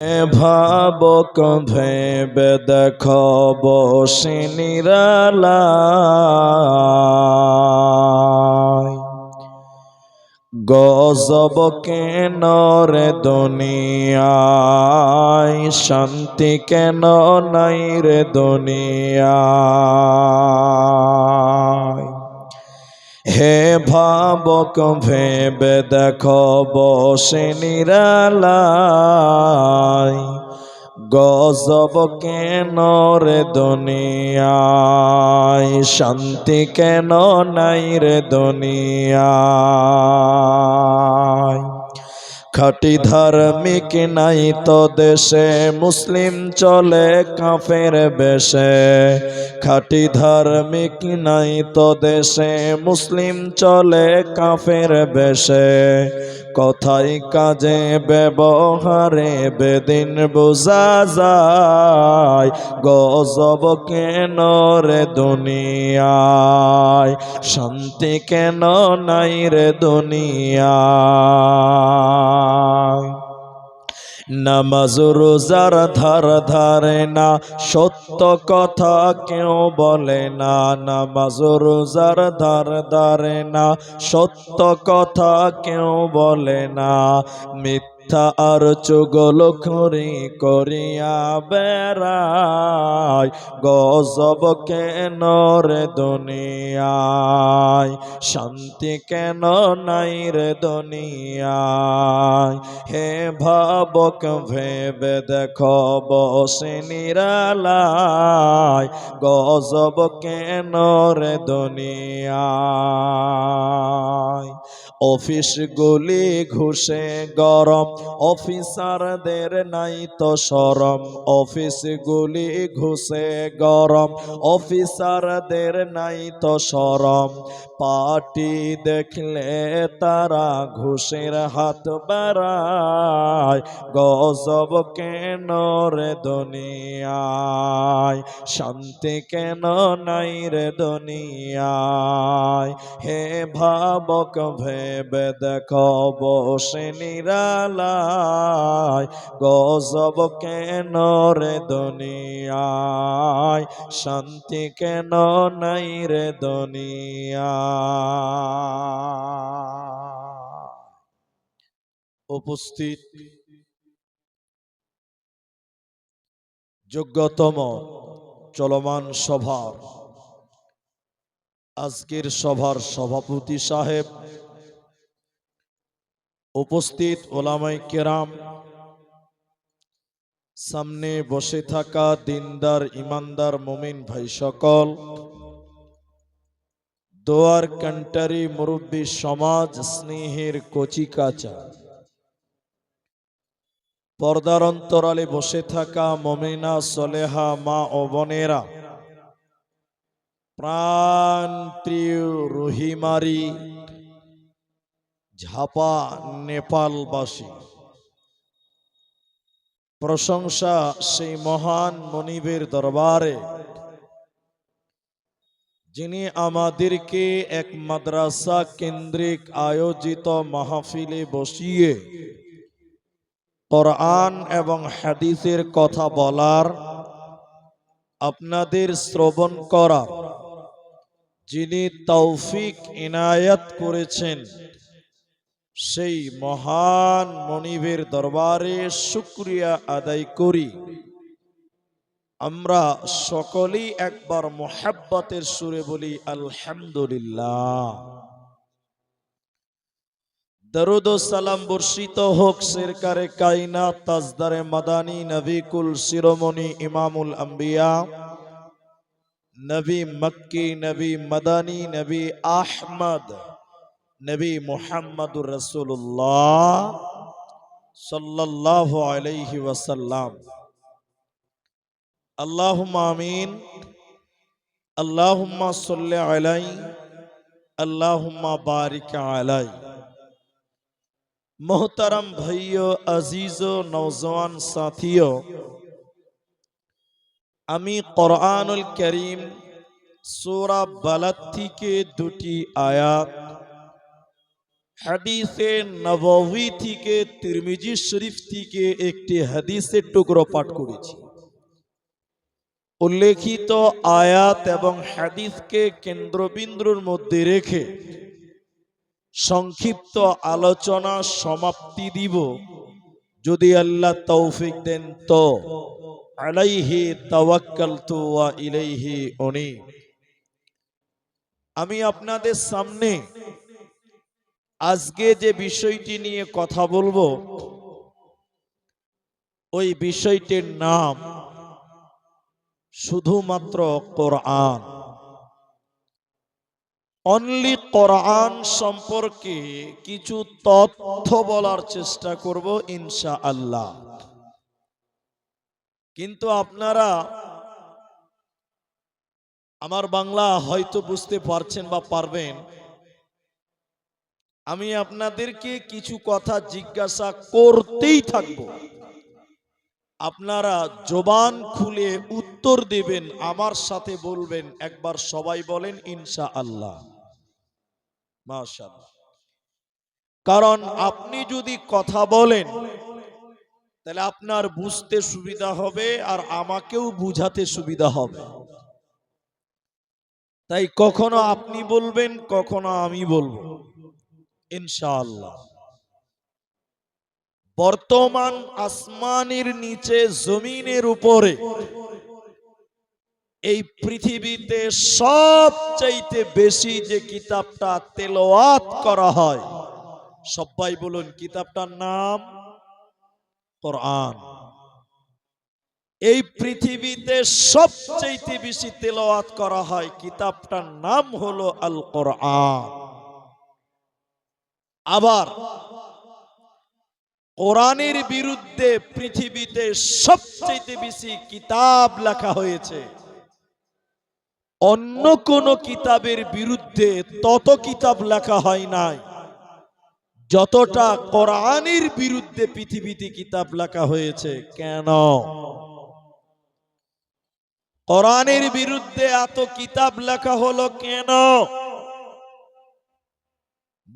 ভাবক ভেবে দেখো বসে নিরালায়, গজব কেন রে দুনিয়ায়, শান্তি কেন নাই রে দুনিয়ায়। হে ভাবক ভেবে দেখো বসে নিরালায়, গজব কেন রে দুনিয়ায়, শান্তি কেন নাই রে দুনিয়ায়। খাঁটি ধার্মিক নাই তো দেশে, মুসলিম চলে কাফের বেশে। খাঁটি ধার্মিক নাই তো দেশে, মুসলিম চলে কাফের বেশে। কথায় কাজে ব্যবহারে বেদিন বোঝা যায়, গজব কেন রে দুনিয়ায়, শান্তি কেন নাই রে দুনিয়ায়। নামাজ রোজার ধার ধারে না, সত্য কথা কেউ বলে না। নামাজ রোজার ধার ধারে না, সত্য কথা কেউ বলে না। মিথ্যা আর চুগলখড়ি করিয়া বেড়ায়, গজব কেন রে দুনিয়ায়, শান্তি কেন নাই রে দুনিয়ায়। হে ভাবক ভেবে দেখো বসে নিরালায়, গজব কেন রে দুনিয়ায়। অফিস গুলি ঘুষে গরম, অফিসারদের নাই তো শরম। অফিস গুলি ঘুষে গরম, অফিসারদের নাই তো শরম। পার্টি দেখলে তারা ঘুষের হাত বাড়ায়, গজব কেন রে দুনিয়ায়, শান্তি কেন নাই রে দুনিয়ায়। হে ভাবক ভেবে দেখো বসে নিরালায়, গজব কেন রে দুনিয়ায়, শান্তি কেন নাই রে দুনিয়ায়। উপস্থিত যোগ্যতম চলমান সভার আজকের সভার সভাপতি সাহেব, উপস্থিত ওলামায়ে কেরাম, সামনে বসে থাকা দিনদার ইমানদার মুমিন ভাই সকল, দোয়ার কান্টারি মুরব্বী সমাজ, স্নেহের কচিকাচা, পর্দার অন্তরালে বসে থাকা মুমিনা সলেহা মা ও বোনেরা, প্রাণ প্রিয় রহিমারি ঝাপা নেপালবাসী, প্রশংসা সেই মহান মনিবের দরবারে যিনি আমাদেরকে এক মাদ্রাসা কেন্দ্রিক আয়োজিত মাহফিলে বসিয়ে কোরআন এবং হাদিসের কথা বলার, আপনাদের শ্রবণ করার যিনি তৌফিক ইনায়াত করেছেন, সেই মহান মনিবের দরবারে শুকরিয়া আদায় করি। আমরা সকলেই একবার মুহাব্বতের সুরে বলি আলহামদুলিল্লাহ। দরুদ ও সালাম বর্ষিত হোক সরকারে কায়নাত তাজদারে মাদানী নবী কুল শিরোমণি ইমামুল আম্বিয়া, নবী মক্কি, নবী মাদানী, নবী আহমদ, নবী মুহাম্মদুর রাসূলুল্লাহ সাল্লাল্লাহু আলাইহি ওয়াসাল্লাম। আল্লাহুম্মা আমিন। আল্লাহুম্মা সাল্লি আলাইহি, আল্লাহুম্মা বারিক আলাইহি। मोहतरम भाइयों, अजीजों, नौजवान साथियों, আমি কোরআনুল কারীম সূরা বালাদ থেকে দুটি আয়াত হাদিসে নববী থেকে তিরমিজি শরীফ থেকে একটি হাদিসের টুকরো পাঠ করেছি। উল্লেখিত আয়াত এবং হাদিসকে কেন্দ্রবিন্দুর মধ্যে রেখে সংক্ষিপ্ত আলোচনা সমাপ্তি দিব, যদি আল্লাহ তৌফিক দেন তো। আলাইহি তাওয়াক্কালতু ওয়া ইলাইহি উনীব। আমি আপনাদের সামনে আজকে যে বিষয়টি নিয়ে কথা বলবো, ওই বিষয়টির নাম শুধুমাত্র কোরআন। অনলি কোরআন সম্পর্কে কিছু তথ্য বলার চেষ্টা করব ইনশাআল্লাহ। কিন্তু আপনারা আমার বাংলা হয়তো বুঝতে পারছেন বা পারবেন। আমি আপনাদেরকে কিছু কথা জিজ্ঞাসা করতেই থাকব, আপনারা জবান খুলে উত্তর দেবেন, আমার সাথে বলবেন। একবার সবাই বলেন ইনশাআল্লাহ। মাশাআল্লাহ। কারণ আপনি যদি কথা বলেন তাহলে আপনার বুঝতে সুবিধা হবে আর আমাকেও বুঝাতে সুবিধা হবে। তাই কখনো আপনি বলবেন, কখনো আমি বলবো ইনশাআল্লাহ। বর্তমান আসমানের নিচে জমিনের উপরে এই পৃথিবীতে সবচাইতে বেশি যে কিতাবটা তেলাওয়াত করা হয়, সবাই বলুন কিতাবটার নাম কোরআন। এই পৃথিবীতে সবচাইতে বেশি তেলাওয়াত করা হয় কিতাবটার নাম হলো আল কোরআন। আবার কোরআনের বিরুদ্ধে পৃথিবীতে সবচাইতে বেশি কিতাব লেখা হয়েছে। অন্য কোন কিতাবের বিরুদ্ধে তত কিতাব লেখা হয় নাই যতটা কোরআনের বিরুদ্ধে পৃথিবীতে কিতাব লেখা হয়েছে। কেন কোরআনের বিরুদ্ধে এত কিতাব লেখা হলো কেন?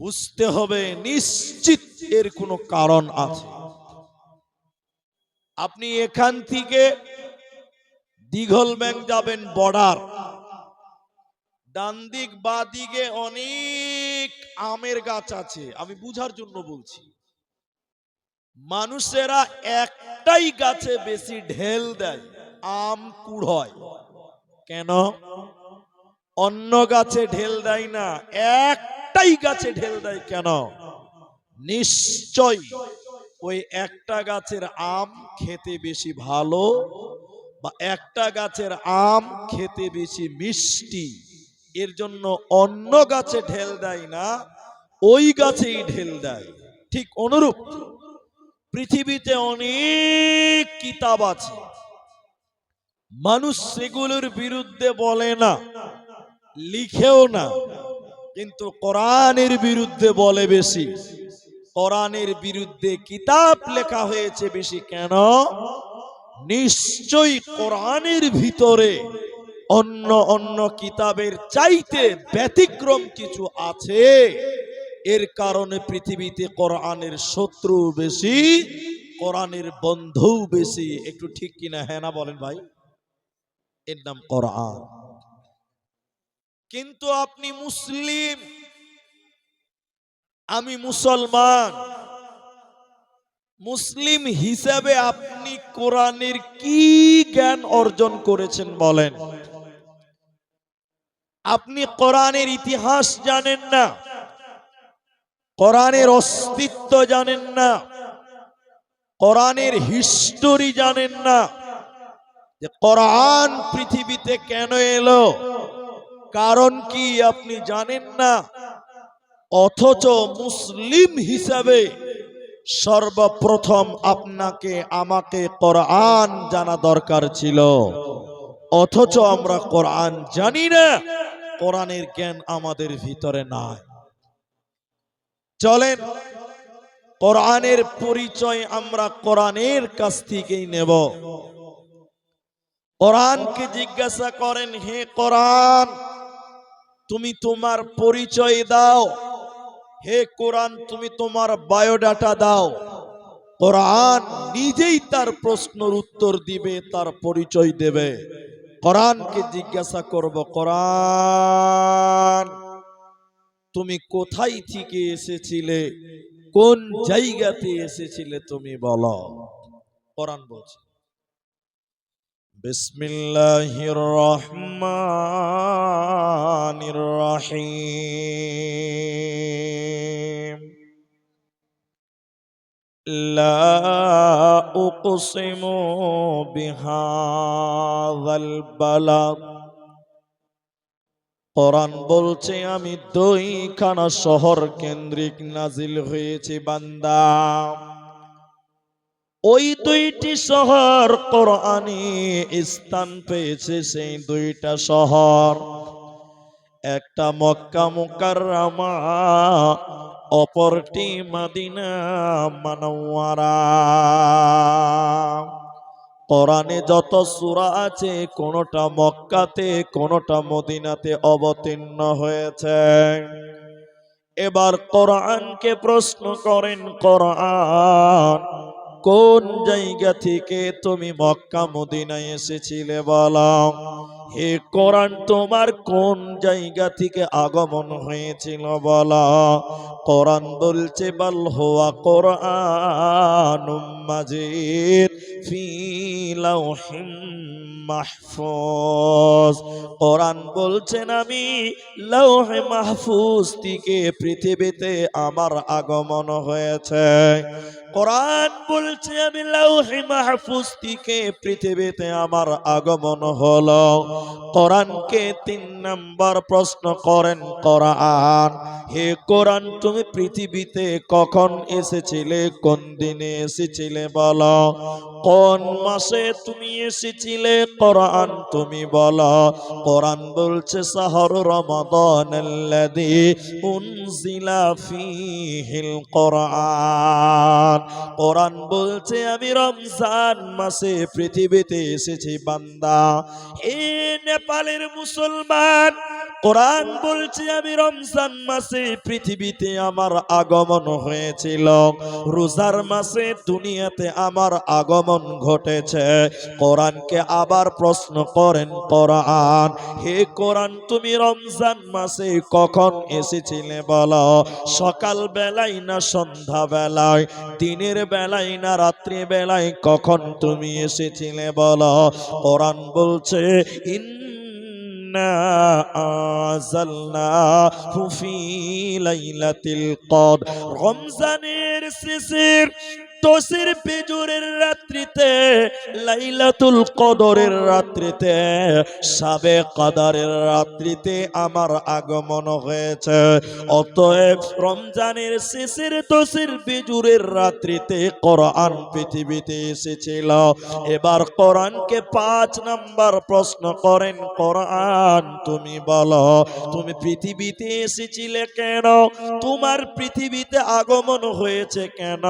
বুঝতে হবে, নিশ্চিত এর কোনো কারণ আছে। আপনি এখান থেকে দিঘল ব্যাংক যাবেন, বর্ডার, ডান দিক বা দিকে অনেক আমের গাছ আছে। আমি বুঝার জন্য বলছি, মানুষেরা একটাই গাছে বেশি ঢেল দেয়, আম কুড়ায়। কেন অন্য গাছে ঢেল দেয় না, একটাই গাছে ঢেল দেয় কেন? নিশ্চয় ওই একটা গাছের আম খেতে বেশি ভালো, বা একটা গাছের আম খেতে বেশি মিষ্টি। এর জন্য অন্য গাছে ঢেল দেয় না, ওই গাছেই ঢেল দেয়। ঠিক অনুরূপ পৃথিবীতে অনেক কিতাব আছে, মানুষ সেগুলোর বিরুদ্ধে বলে না, লিখেও না, কিন্তু কোরআনের বিরুদ্ধে বলে বেশি। কোরআনের বিরুদ্ধে কিতাব লেখা হয়েছে বেশি কেন? নিশ্চয়ই কোরআনের ভিতরে অন্য অন্য কিতাবের চাইতে ব্যতিক্রম কিছু আছে। এর কারণে পৃথিবীতে কোরআনের শত্রু বেশি, কোরআনের বন্ধু বেশি। একটু ঠিক কিনা হ্যাঁ না বলেন ভাই? এর নাম কোরআন। কিন্তু আপনি মুসলিম, আমি মুসলমান, মুসলিম হিসাবে আপনি কোরআনের কি জ্ঞান অর্জন করেছেন বলেন? আপনি কোরআনের ইতিহাস জানেন না, কোরআনের অস্তিত্ব জানেন না, কোরআনের হিস্টোরি জানেন না, যে কোরআন পৃথিবীতে কেন এলো, কারণ কি আপনি জানেন না। অথচ মুসলিম হিসাবে সর্বপ্রথম আপনাকে আমাকে কোরআন জানা দরকার ছিল, অথচ আমরা কোরআন জানি না, কোরআনের জ্ঞান আমাদের ভিতরে নাই। চলেন কোরআনের পরিচয় আমরা কোরআনের কাছ থেকেই নেব। কোরআনকে জিজ্ঞাসা করেন, হে কোরআন তুমি তোমার পরিচয় দাও। হে কোরআন তুমি তোমার বায়োডাটা দাও। কোরআন নিজেই তার প্রশ্নের উত্তর দিবে, তার পরিচয় দেবে। কোরআনকে জিজ্ঞাসা করব, কোরআন তুমি কোথায় থেকে এসেছিলে, কোন জায়গাতে এসেছিলে তুমি বলো। কোরআন বলছে বিসমিল্লাহির রহমানির রহিম লা উকসিমু বিহাযাল বালাদ। কোরআন বলছে আমি দুইখানা শহর কেন্দ্রিক নাজিল হয়েছে বান্দা। ওই দুইটি শহর কোরআনে স্থান পেয়েছে, সেই দুইটা শহর একটা মক্কা মুকাররমা, অপরটি মদিনা মুনাওয়ারা। কোরআনে যত সূরা আছে কোনটা মক্কাতে কোনটা মদিনাতে অবতীর্ণ হয়েছে। এবার কোরআনকে প্রশ্ন করেন, কোরআন কোন জায়গা থেকে তুমি মক্কা মদিনায় এসেছিলে বলো। হে কোরআন তোমার কোন জায়গা থেকে আগমন হয়েছিল বলো। কোরআন বলছে বাল হুয়া কোরআনুম মাজিদ ফি লাওহিম মাহফুজ। কোরআন বলছেন আমি লৌহে মাহফুজ থেকে পৃথিবীতে আমার আগমন হয়েছে। কোরআন বলছে আমি লৌহে মাহফুজ থেকে পৃথিবীতে আমার আগমন হলো। কোরআনকে 3 নাম্বার প্রশ্ন করেন কোরআন, হে কোরআন তুমি পৃথিবীতে কখন এসেছিলে, কোন দিনে এসেছিলে বলো। কোন মাসে তুমি এসেছিলে কোরআন তুমি বলো। কোরআন বলছে শাহরু রমাদানাল্লাযী উনজিলা ফীহিল কোরআন। কোরআন বলছে আমি রমজান মাসে পৃথিবীতে এসেছি বান্দা। হে নেপালের মুসলমান, কোরআন বলছে আমি রমজান মাসে পৃথিবীতে আমার আগমন হয়েছিল, রোজার মাসে দুনিয়াতে আমার আগমন ঘটেছে। কোরআনকে আবার প্রশ্ন করেন কোরআন, হে কোরআন তুমি রমজান মাসে কখন এসেছিলে বলো। সকাল বেলায় না সন্ধ্যা বেলায়, দিনের বেলায় না রাত্রি বেলায়, কখন তুমি এসেছিলে বলো। কোরআন বলছে ইন্না আযালনাহু ফী লাইলাতিল কদর। রমজানের শেষের 10 পেজরের রাত্রিতে, লাইলাতুল কদরের রাত্রিতে, শাবে কদরের রাত্রিতে আমার আগমন হয়েছে। অতএব রমজানের শেষের 10 পেজরের রাত্রিতে কোরআন পৃথিবীতে এসেছিল। এবার কোরআনকে 5 নাম্বার প্রশ্ন করেন কোরআন তুমি বলো তুমি পৃথিবীতে এসেছিলে কেন, তোমার পৃথিবীতে আগমন হয়েছে কেন,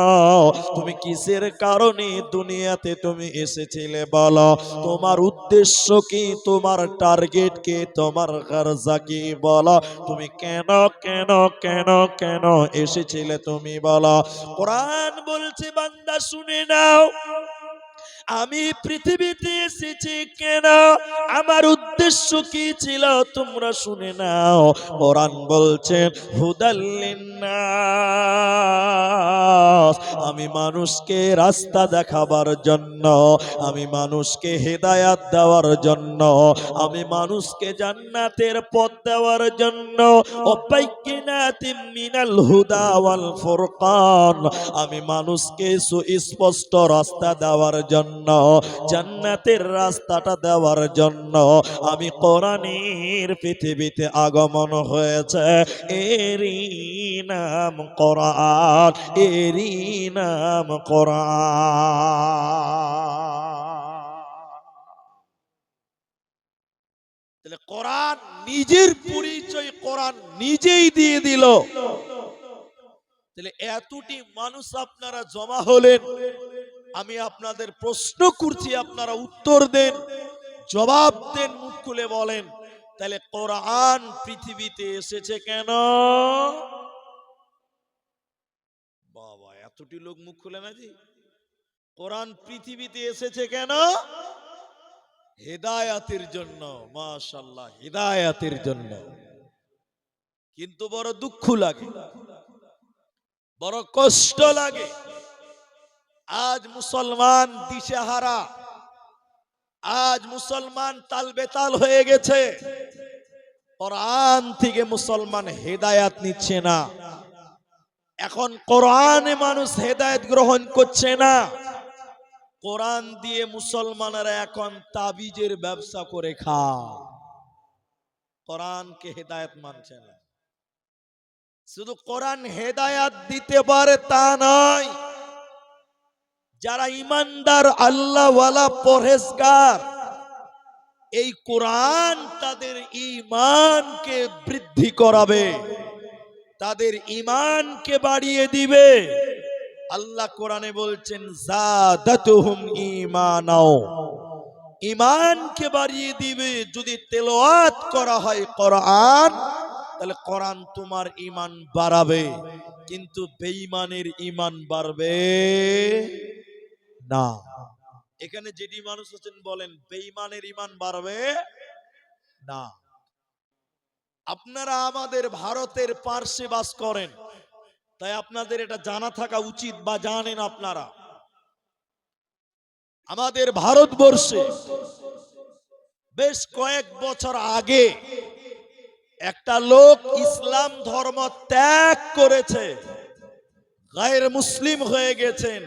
তুমি কিসের কারণে দুনিয়াতে তুমি এসেছিলে বলো। তোমার উদ্দেশ্য কি, তোমার টার্গেট কি, তোমার গারজা কি বলো। তুমি কেন কেন কেন কেন এসেছিলে তুমি বলো। কোরআন বলছে বান্দা শুনে নাও, আমি পৃথিবীতে এসেছি কেন, আমার উদ্দেশ্য কি ছিল তোমরা শুনে নাও। কোরআন বলছেন হুদাল লিন্নাস, আমি মানুষকে রাস্তা দেখাবার জন্য, আমি মানুষকে হেদায়াত দেওয়ার জন্য, আমি মানুষকে জান্নাতের পথ দেওয়ার জন্য, ওয়াবাইয়িনাতিম মিনাল হুদা ওয়াল ফুরকান, আমি মানুষকে সুস্পষ্ট রাস্তা দেওয়ার জন্য, জান্নাতের রাস্তাটা দেওয়ার জন্য আমি কোরআনের পৃথিবীতে আগমন হয়েছে। এরই নাম কোরআন, এরই নাম কোরআন। কোরআন নিজের পরিচয় কোরআন নিজেই দিয়ে দিল। তাহলে এতটি মানুষ আপনারা জমা হলেন, আমি আপনাদের প্রশ্ন করছি আপনারা উত্তর দেন, জবাব দেন, মুখ খুলে বলেন। তাহলে কোরআন পৃথিবীতে এসেছে কেন? এতটি লোক মুখ খুলে না জি। কোরআন পৃথিবীতে এসেছে কেন? হেদায়াতের জন্য। মাশাআল্লাহ, হেদায়াতের জন্য। কিন্তু বড় দুঃখ লাগে, বড় কষ্ট লাগে, আজ মুসলমান দিশেহারা, আজ মুসলমান তালবেতাল হয়ে গেছে। কোরআন থেকে মুসলমান হেদায়াত নিচ্ছে না। এখন কোরআনে মানুষ হেদায়েত গ্রহণ করছে না। কোরআন দিয়ে মুসলমানেরা এখন তাবিজের ব্যবসা করে খায়। কোরআনকে হেদায়েত মানছে না। শুধু কোরআন হেদায়েত দিতে পারে তা নয়, যারা ইমানদার আল্লাহওয়ালা পরহেজগার, এই কোরআন তাদের ঈমানকে বৃদ্ধি করাবে, তাদের ঈমানকে বাড়িয়ে দিবে। আল্লাহ কোরআনে বলছেন যাদাতুহুম ঈমানাও, ঈমানকে বাড়িয়ে দিবে। যদি তেলাওয়াত করা হয় কোরআন, তাহলে কোরআন তোমার ঈমান বাড়াবে, কিন্তু বেঈমানের ঈমান বাড়বে না। এখানে যেটি মানুষ আছেন বলেন বেঈমানের ঈমান বাড়বে না। আপনারা আমাদের ভারতের পার্শ্বে বাস করেন, তাই আপনাদের এটা জানা থাকা উচিত বা জানেন আপনারা। আমাদের ভারতবর্ষে বেশ কয়েক বছর আগে একটা লোক ইসলাম ধর্ম ত্যাগ করেছে, গায়ের মুসলিম হয়ে গেছেন,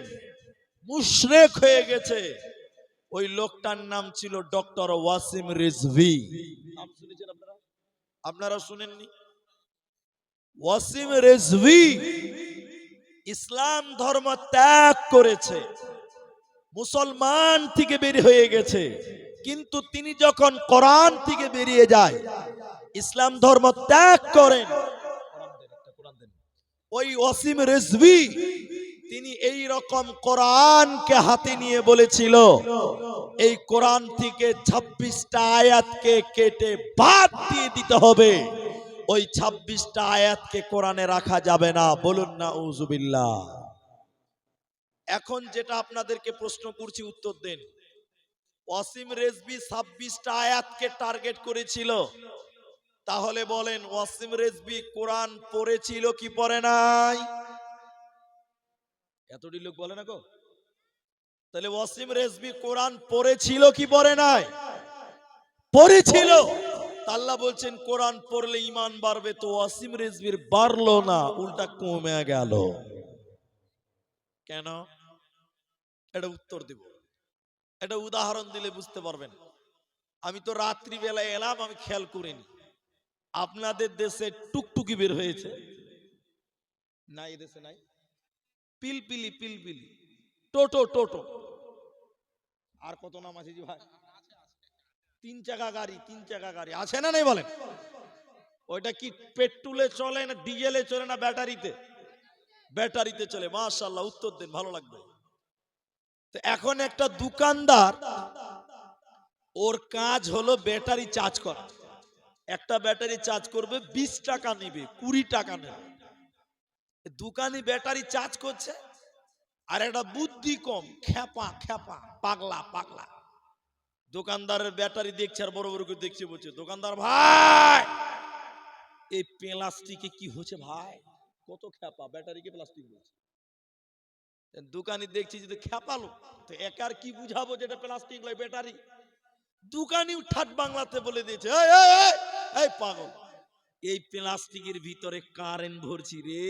মুশরিক হয়ে গেছে। ওই লোকটার নাম ছিল ডক্টর ওয়াসিম রিজভী। নাম শুনেছেন আপনারা? আপনারা শুনেননি? ওয়াসিম রিজভী ইসলাম ধর্ম ত্যাগ করেছে, মুসলমান থেকে বের হয়ে গেছে। কিন্তু তিনি যখন কোরআন থেকে বেরিয়ে যায়, ইসলাম ধর্ম ত্যাগ করেন, ওই ওয়াসিম রিজভী তিনি এই রকম কোরআনকে হাতে নিয়ে বলেছিল, এই কোরআন থেকে 26টা আয়াতকে কেটে বাদ দিয়ে দিতে হবে। ওই 26টা আয়াতকে কোরআনে রাখা যাবে না। বলুন না উযুবিল্লাহ। এখন যেটা আপনাদেরকে প্রশ্ন করছি উত্তর দেন। ওয়াসিম রিজভী 26টা আয়াতকে টার্গেট করেছিল, তাহলে বলেন ওয়াসিম রিজভী কোরআন পড়েছিল কি পড়ে নাই? এতটি লোক বলে না গো। তাহলে ওয়াসিম রিজভী কোরআন পড়েছিল কি পড়ে নাই? পড়েছিল। আল্লাহ বলছেন কোরআন পড়লে ঈমান বাড়বে, তো ওয়াসিম রিজভীর বাড়লো না, উল্টা কমে গেল কেন? এটা উত্তর দেব, এটা উদাহরণ দিলে বুঝতে পারবেন। আমি তো রাত্রি বেলায় এলাম, আমি খেয়াল করিনি। আপনাদের দেশে টুকটুকি বের হয়েছে না? এই দেশে নাই? পিলপিলি, পিলপিলি, টোটো, টোটো, আর কত নাম আছে জি ভাই? 3 চাকা গাড়ি, 3 চাকা গাড়ি আছে না নেই বলেন? ওইটা কি পেট্রোলে চলে না ডিজেলে চলে না ব্যাটারিতে? ব্যাটারিতে চলে। মাশাআল্লাহ, উত্তর দেন, ভালো লাগবে। তো এখন একটা দোকানদার, ওর কাজ হলো ব্যাটারি চার্জ করা। একটা ব্যাটারি চার্জ করবে 20 টাকা নেবে, 20 টাকা নেবে। দোকানি ব্যাটারি চার্জ করছে, আর একটা বুদ্ধি কম, খেপা খেপা, পাগলা পাগলা দোকানদারের ব্যাটারি দেখছে আর বড় বড় করে দেখছে, বলছে দোকানদার ভাই এই প্লাস্টিকে কি হচ্ছে ভাই? কত খেপা, ব্যাটারিকে প্লাস্টিক বলছে। দোকানি দেখছি যে খেপালো, তো একার কি বুঝাবো যেটা প্লাস্টিক নয় ব্যাটারি। দোকানি ঠাট বাংলাতে বলে দিয়েছে, এই এই এই এই পাগল, এই প্লাস্টিকের ভিতরে কারেন্ট ভরছি রে,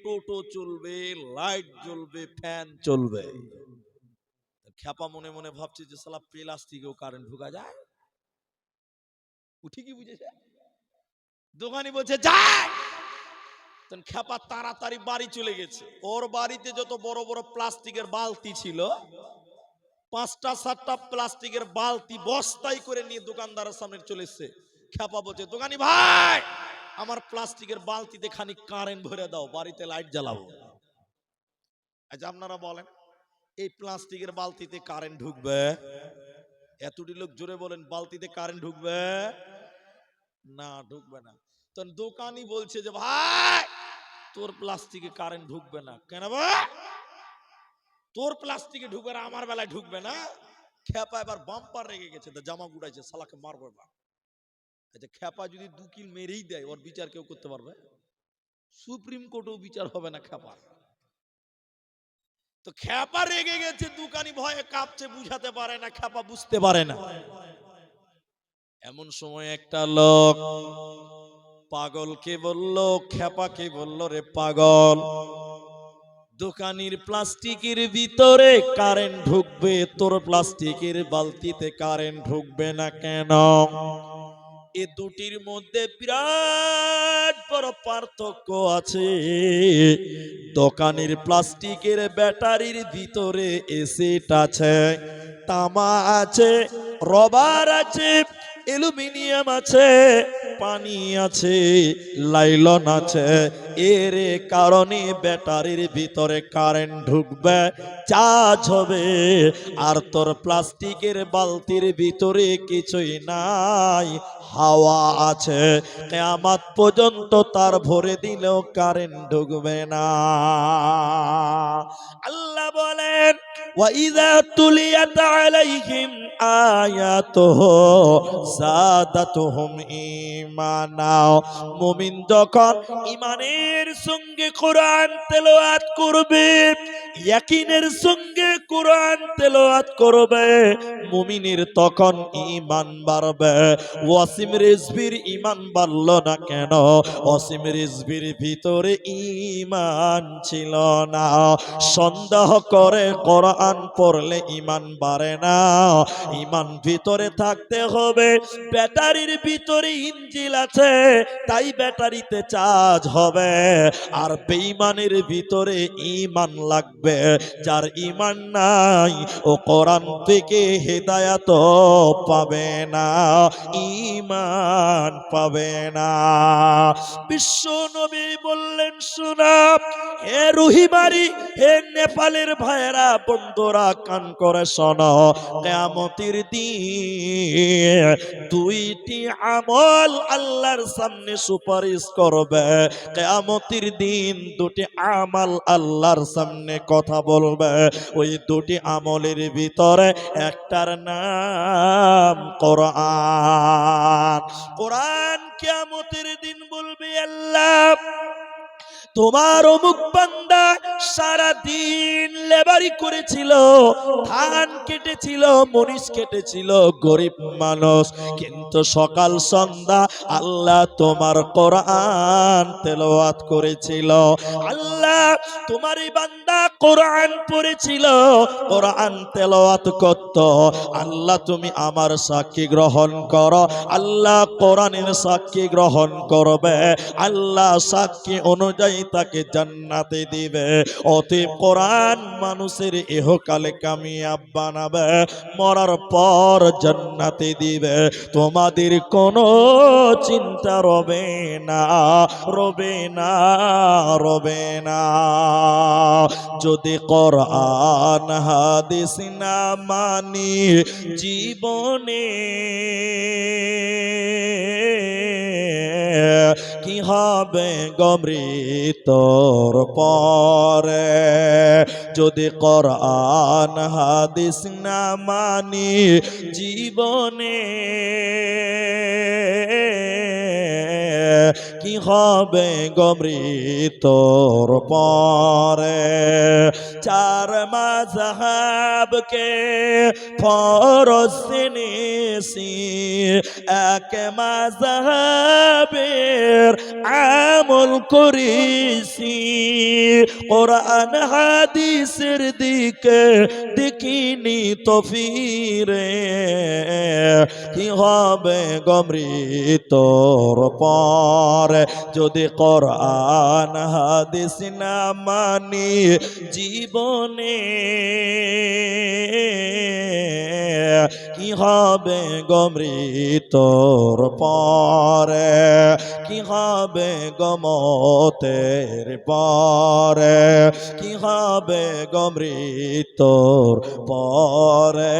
টোটো চলবে, লাইট জ্বলবে, ফ্যান চলবে। খেপা মনে মনে ভাবছে যে শালা প্লাস্টিকেও কারেন্ট ঢোকা যায়। ঠিকই বুঝেছে। দোকানি বলছে যায়। তখন খেপা তাড়াতাড়ি বাড়ি চলে গেছে। ওর বাড়িতে যত বড় বড় প্লাস্টিকের বালতি ছিল, 5টা 7টা প্লাস্টিকের বালতি বস্তায় করে নিয়ে দোকানদারের সামনে চলে এসেছে। খেপা বলছে, দোকানি ভাই আমার প্লাস্টিকের বালতিতে খানিক কারেন্ট ভরে দাও, বাড়িতে লাইট জ্বালাবো। আচ্ছা আপনারা বলেন, এই প্লাস্টিকের বালতিতে কারেন্ট ঢুকবে? এতটি লোক জোরে বলেন, বালতিতে কারেন্ট ঢুকবে না? ঢুকবে না। তখন দোকানি বলছে যে ভাই তোর প্লাস্টিকে কারেন্ট ঢুকবে না কেন? বা তোর প্লাস্টিকে ঢুকবে না, আমার বেলায় ঢুকবে না। খেপা এবার বাম্পার রেগে গেছে, জামা গুড়াইছে, শালাকে মারবো এবার। আচ্ছা, খেপা যদি 2 কিল মেরেই দেয়, ওর বিচার কেউ করতে পারবে? সুপ্রিম কোর্টেও বিচার হবে না খেপা। তো খেপা রেগে গেছে, দোকানি ভয়ে কাঁপছে, বুঝাতে পারে না, খেপা বুঝতে পারে না। এমন সময় একটা লোক পাগলকে বলল, খেপাকে বলল, রে পাগল, দোকানির প্লাস্টিকের ভিতরে কারেন্ট ঢুকবে, তোর প্লাস্টিকের বালতিতে কারেন্ট ঢুকবে না কেন? এ দুটির মধ্যে বিরাট বড় পার্থক্য আছে। দোকানের প্লাস্টিকের ব্যাটারির ভিতরে এসিড আছে, তামা আছে, রবার আছে, অ্যালুমিনিয়াম আছে, পানি আছে, লাইলন আছে। এর কারণে ব্যাটারির ভিতরে কারেন্ট ঢুকবে, চার্জ হবে। আর তোর প্লাস্টিকের বালতির ভিতরে কিছুই নাই, হাওয়া আছে। কিয়ামত পর্যন্ত তার ভরে দিলেও কারেন্ট ঢুকবে না। আল্লাহ বলেন, ওয়াইযা তুলিয়াত আলাইহিম আয়াতুহু যাদাতুহুম ঈমানা। মুমিন যখন ঈমানের সঙ্গে কোরআন তেলাওয়াত করবে, ইয়াকিনের সঙ্গে কোরআন তেলাওয়াত করবে, মুমিনের তখন ঈমান বাড়বে। ওয়াসিম রিজভির ঈমান বাড়ল না কেন? ওয়াসিম রিজভির ভিতরে ঈমান ছিল না। সন্দেহ করে কোরআন পড়লে ঈমান বাড়ে না, ঈমান ভিতরে থাকতে হবে। ব্যাটারির ভিতরে ইঞ্জিল আছে, তাই ব্যাটারিতে চার্জ হবে। আর বেঈমানের ভিতরে ঈমান লাগবে। যার ঈমান নাই, ও কোরআন থেকে হেদায়েত পাবে না, ঈমান পাবে না। বিশ্ব নবী বললেন, শোনা হে রুহিমারি, হে নেপালের ভাইয়েরা, বন্ধুরা, কান করে শোনো। কিয়ামতের দিন দুইটি আমল আল্লাহর সামনে সুপারিশ করবে। কিয়ামতের দিন দুটি আমল আল্লাহর সামনে কথা বলবে। ওই দুটি আমলের ভিতরে একটার নাম কোরআন। কোরআন কিয়ামতের দিন বলবে, আল্লাহ, তোমার অমুক বান্দা সারা দিন লেবারি করেছিল, ধান কেটেছিল, মরিচ কেটেছিল, গরিব মানুষ, কিন্তু সকাল সন্ধ্যা আল্লাহ তোমার কোরআন তেলাওয়াত করেছিল। আল্লাহ, তোমার এই বান্দা কোরআন পড়েছিল, কোরআন তেলাওয়াত করত। আল্লাহ, তুমি আমার সাক্ষী গ্রহণ করো। আল্লাহ কোরআনের সাক্ষী গ্রহণ করবে। আল্লাহ সাক্ষী অনুযায়ী তাকে জান্নাতে দিবে। অতএব কোরআন মানুষের ইহকালে কামিয়াব বানাবে, মরার পর জান্নাতে দিবে। তোমাদের কোনো চিন্তা রবে না, রবে না, রবে না। যদি কোরআন হাদিস না মানি জীবনে, কি হবে গো মৃত্যুর পরে? যদি কোরআন হাদিস না মানি জীবনে, কি হবে গো মৃত্যুর পরে? চার মাযহাবকে ফরজ জেনেছি, এক মাযহাবের আমল করেছি। কোরআন হাদিসের দিকে দেখিনি তো ফিরে, কি হবে গো মৃত্যুর পরে? যদি কোরআন হাদিস না মানি জীবনে, কি হবে গো মৃত্যুর পরে? কি হবে গো মতের পরে? কি হবে গো মৃত্যুর পরে?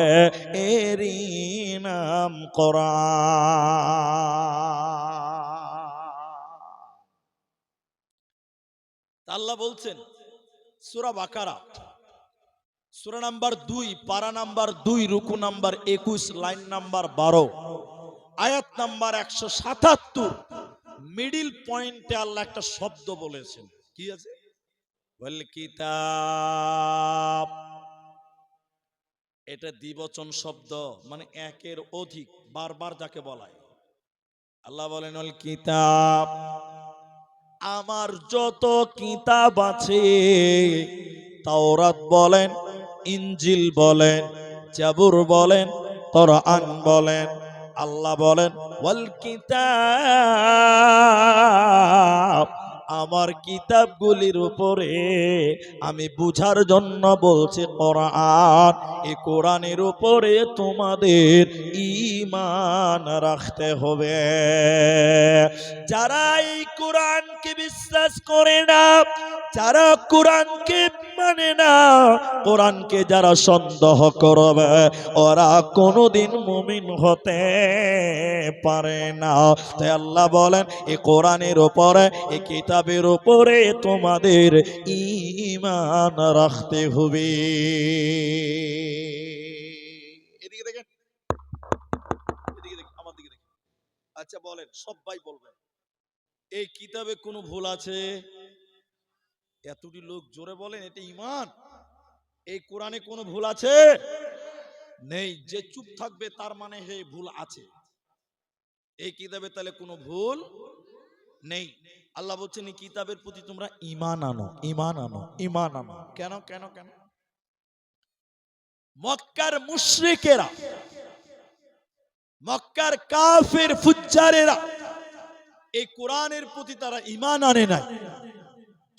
এরই নাম কোরআন। আল্লাহ বলছেন সূরা বাকারা সূরা নাম্বার 2 পারা নাম্বার 2 রুকু নাম্বার 21 লাইন নাম্বার 12 আয়াত নাম্বার 177 মিডল পয়েন্টে আল্লাহ একটা শব্দ বলেছেন। কি আছে? ওয়াল কিতাব। এটা দ্বিবচন শব্দ, মানে একের অধিক, বারবার যাকে বলায়। আল্লাহ বলেন ওয়াল কিতাব, আমার যত কিতাব আছে, তাওরাত বলেন, ইনজিল বলেন, জাবুর বলেন, কোরআন বলেন, আল্লাহ বলেন ওয়াল কিতাব, আমার কিতাবগুলির উপরে আমি বুঝার জন্য বলছি কোরআন। এই কোরআনের উপরে তোমাদের ঈমান রাখতে হবে। যারা এই কোরআনকে বিশ্বাস করে না, যারা কোরআনকে মানে না, কোরআনকে যারা সন্দেহ করবে, ওরা কোনোদিন মুমিন হতে পারে না। তাই আল্লাহ বলেন এই কোরআনের উপরে, এই কিতাবের উপরে তোমাদের ঈমান রাখতে হবে। এদিকে দেখেন, এদিকে দেখেন, আমার দিকে দেখেন। আচ্ছা বলেন, সবাই বলবেন, এই কিতাবে কোনো ভুল আছে? এতটি লোক জোরে বলেন এটা ঈমান। এই কোরআনে কোনো ভুল আছে? নেই। যে চুপ থাকবে তার মানে হে ভুল আছে। এই কিতাবে তাহলে কোনো ভুল নেই। আল্লাহ বলছেন এই কিতাবের প্রতি তোমরা ঈমান আনো, ঈমান আনো, ঈমান আনো। কেন কেন কেন? মক্কার মুশরিকেরা, মক্কার কাফের ফুজ্জারেরা এই কোরআনের প্রতি তারা ঈমান আনে নাই,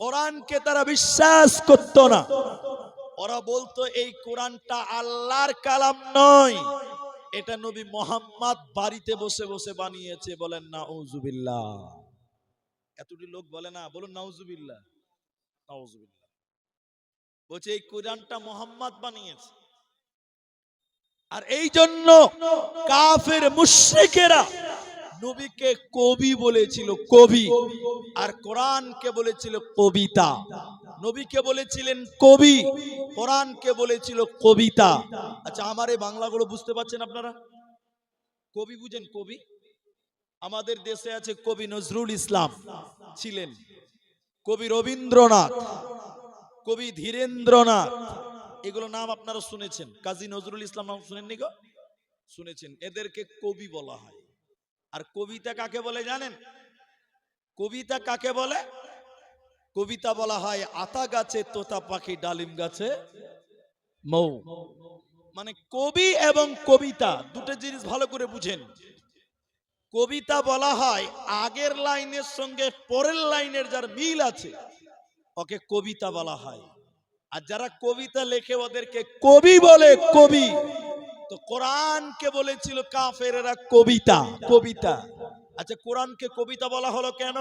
কোরআনকে তারা বিশ্বাস করত না। ওরা বলতো এই কোরআনটা আল্লাহর কালাম নয়, এটা নবী মুহাম্মদ বাড়িতে বসে বসে বানিয়েছে। বলেন নাউজুবিল্লাহ। এতটি লোক বলে না, বলুন নাউজুবিল্লাহ, নাউজুবিল্লাহ। বলছে এই কোরআনটা মুহাম্মদ বানিয়েছে। আর এই জন্য কাফের মুশরিকেরা নবীকে কবি বলেছিল, কবি, আর কোরআনকে বলেছিল কবিতা। নবীকে বলেছিলেন কবি, কোরআনকে বলেছিল কবিতা। আচ্ছা আমার এই বাংলাগুলো বুঝতে পারছেন আপনারা? কবি বুঝেন? কবি আমাদের দেশে আছে কবি নজরুল ইসলাম ছিলেন, কবি রবীন্দ্রনাথ, কবি ধীরেন্দ্রনাথ, এগুলো নাম আপনারা শুনেছেন। কাজী নজরুল ইসলাম নাম শুনেননি গো? শুনেছেন। এদেরকে কবি বলা হয়। আর কবিতা কাকে বলে জানেন? কবিতা কাকে বলে? কবিতা বলা হয় আতা গাছে তোতা পাখি, ডালিম গাছে মৌ। মানে কবি এবং কবিতা দুটো জিনিস ভালো করে বুঝেন। কবিতা বলা হয় আগের লাইনের সঙ্গে পরের লাইনের যার মিল আছে ওকে কবিতা বলা হয়। আর যারা কবিতা লেখে ওদেরকে কবি বলে, কবি। তো কোরআনকে বলেছিল কাফেরেরা কবিতা, কবিতা। আচ্ছা কোরআনকে কবিতা বলা হলো কেন?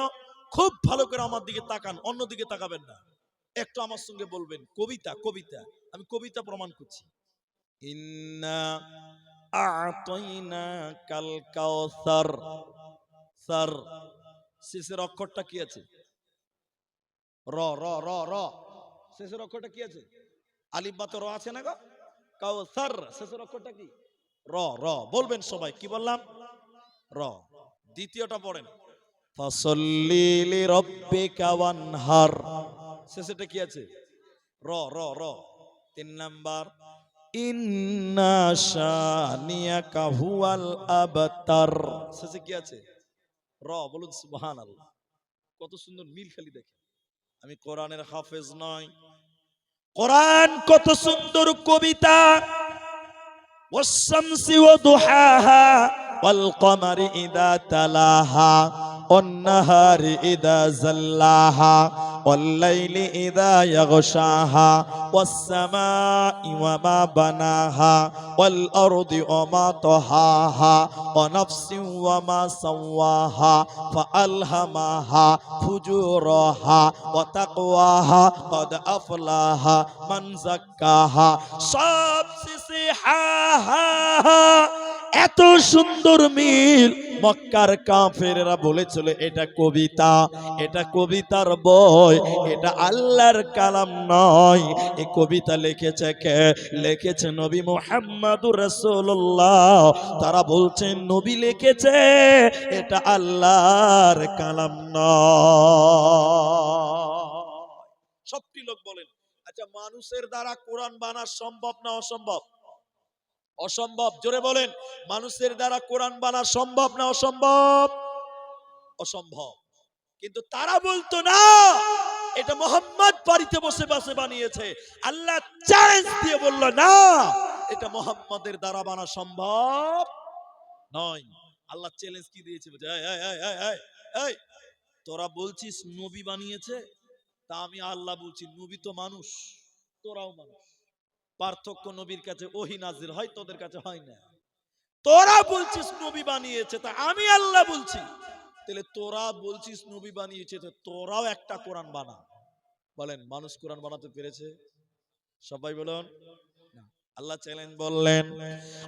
খুব ভালো করে আমার দিকে তাকান, অন্য দিকে তাকাবেন না, একটু আমার সঙ্গে বলবেন কবিতা, কবিতা। আমি কবিতা প্রমাণ করছি। ইন্না আ'তাইনাকাল কাউসার। সার শেষের অক্ষরটা কি আছে? র র র র। শেষের অক্ষরটা কি আছে? আলিফ বা তো র আছে না গো? কাউসার শেষের অক্ষরটা কি? র র। বলবেন সবাই, কি বললাম? র। দ্বিতীয়টা পড়েন, ফাসাল্লি লিরাব্বিকা ওয়ানহার। শেষেরটা কি আছে? র র র। 3 নাম্বার, ইন্না শানিয়াকা হুয়াল আবতার। শেষে কি আছে? র। বলুন সুবহানাল্লাহ। কত সুন্দর মিল, খালি দেখেন। আমি কোরআনের হাফেজ নয়, কোরআন কত সুন্দর কবিতা। ওয়াস-শামসি ওয়া দুহাহা ওয়াল কমারি ইযা তালাহা ওয়ান নাহারি ইযা জাল্লাহা ওয়াল লাইলি ইযা ইয়াগশাহা ওয়াস সামাই ওয়া মা বানাহা ওয়াল আরদি ওয়া মা তাহাহা ওয়া নাফসিন ওয়া মা সাওয়াহা ফাআলহামাহা ফুজুরাহা ওয়া তাকওয়াহা ক্বাদ আফলাহা মান যাক্কাহা। সব শেষে হা হা হা। এত সুন্দর মিল মক্কার কাফেররা বলেছিল এটা কবিতা, এটা কবিতার বই, এটা আল্লাহর কালাম নয়। এই কবিতা লিখেছে কে? লিখেছে নবী মুহাম্মদুর রাসূলুল্লাহ। তারা বলছেন নবী লিখেছে, এটা আল্লাহর কালাম নয়। সবটি লোক বলেন, আচ্ছা মানুষের দ্বারা কোরআন বানা সম্ভব না অসম্ভব? অসম্ভব। জোরে বলেন, মানুষের দ্বারা কোরআন বানা সম্ভব না অসম্ভব? অসম্ভব। কিন্তু তারা বলতো না, এটা মোহাম্মদ বাড়িতে বসে বসে বানিয়েছে। আল্লাহ চ্যালেঞ্জ দিয়ে বলল, না, এটা মোহাম্মদের দ্বারা বানা সম্ভব নয়। আল্লাহ চ্যালেঞ্জ কি দিয়েছে? এই তোরা বলছিস নবী বানিয়েছে, তা আমি আল্লাহ বলছি নবী তো মানুষ, তোরাও মানুষ। পার্থক্য নবীর কাছে ওহী নাজিল হয়, তোদের কাছে হয় না। তোরা বলছিস নবী বানিয়েছে, তা আমি আল্লাহ বলছি, তাহলে তোরা বলছিস নবী বানিয়েছে, তো তোরাও একটা কোরআন বানা। বলেন মানুষ কোরআন বানাতে পেরেছে? সবাই বলুন না। আল্লাহ চ্যালেঞ্জ বললেন,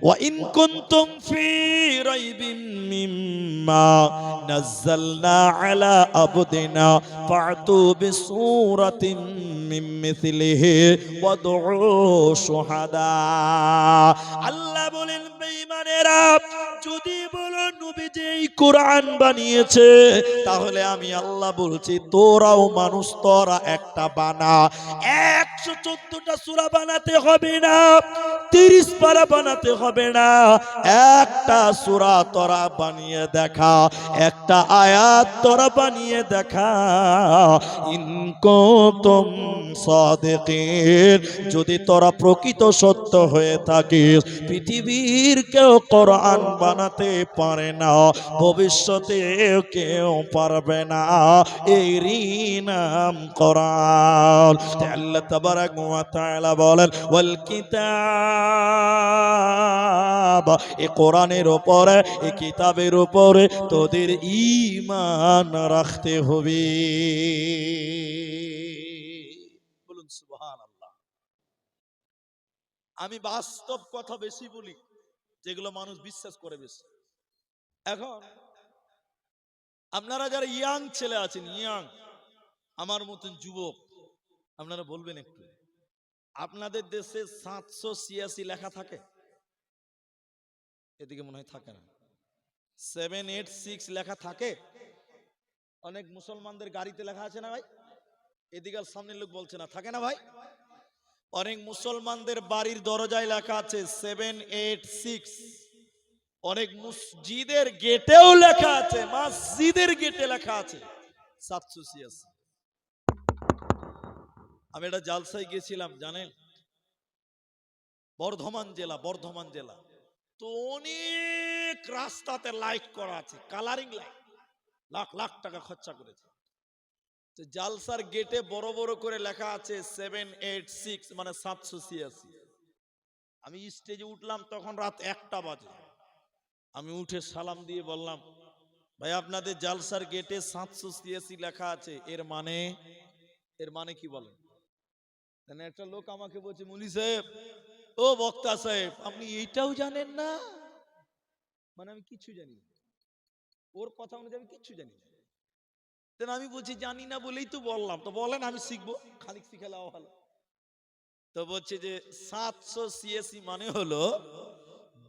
ওয়া ইন কুনতুম ফি রাইবিম মিম্মা নাযালনা আলা আবদিনা ফাতু বিসূরাতিন মিন মিথলিহি ওয়াদউ শুহাদা। আল্লাহ বলেন, বেঈমানেরা যদি বলো নবী যে এই কোরআন বানিয়েছে, তাহলে আমি আল্লাহ বলছি তোরাও মানুষ, তোরা একটা বানা। 114টা সূরা বানাতে হবে না, 30 পারা বানাতে হবে না, একটা সূরা তোরা বানিয়ে দেখা, একটা আয়াত তোরা বানিয়ে দেখা। ইন কুনতুম সাদিকিন, যদি তোরা প্রকৃত সত্য হয়ে থাকিস। পৃথিবীর কেউ কোরআন বানাতে পারে না, ভবিষ্যতে কেউ পারবে না, এরই নাম কোরআন। আল্লাহ তাবারাক ওয়া তাআলা বলেন, ওয়াল কিতাব, এই কোরআনের উপরে, এই কিতাবের উপরে তোদের ঈমান রাখতে হবে। বলুন সুবহানাল্লাহ। আমি বাস্তব কথা বেশি বলি, যেগুলো মানুষ বিশ্বাস করে বেশি। এখন আপনারা যারা ইয়াং ছেলে আছেন, ইয়াং আমার মতন যুবক, আপনারা বলবেন একটু, আপনাদের দেশে 786 লেখা থাকে? এদিকে মনে হয় থাকে না। 786 লেখা থাকে? অনেক মুসলমানদের গাড়িতে লেখা আছে না ভাই? এদিকে সামনের লোক বলছে না, থাকে না ভাই? অনেক মুসলমানদের বাড়ির দরজায় লেখা আছে 786। অনেক মসজিদের গেটেও লেখা আছে, মসজিদের গেটে লেখা আছে 786। আমি একটা জালসায় গেছিলাম, জানেন, বর্ধমান জেলা। তো অনেক রাস্তাতে লাইট করা আছে, কালারিং লাইট, লাখ লাখ টাকা খরচা করেছে। তো জালসার গেটে বড় বড় করে লেখা আছে 786, মানে 786। আমি স্টেজে উঠলাম, তখন রাত 1টা বাজে। আমি উঠে সালাম দিয়ে বললাম, ভাই আপনাদের জালসার গেটে 786 লেখা আছে, এর মানে কি বলেন? একটা লোক আমাকে বলছে, মুলি সাহেব, ও বক্তা সাহেব, আপনি এইটাও জানেন না? মানে আমি কিছু জানি না, ওর কথা অনুযায়ী আমি কিছু জানি না। আমি বলছি জানি না বলেই তো বললাম, তো বলেন আমি শিখবো, খানিক শিখালে ভালো। তো বলছে যে 786 মানে হলো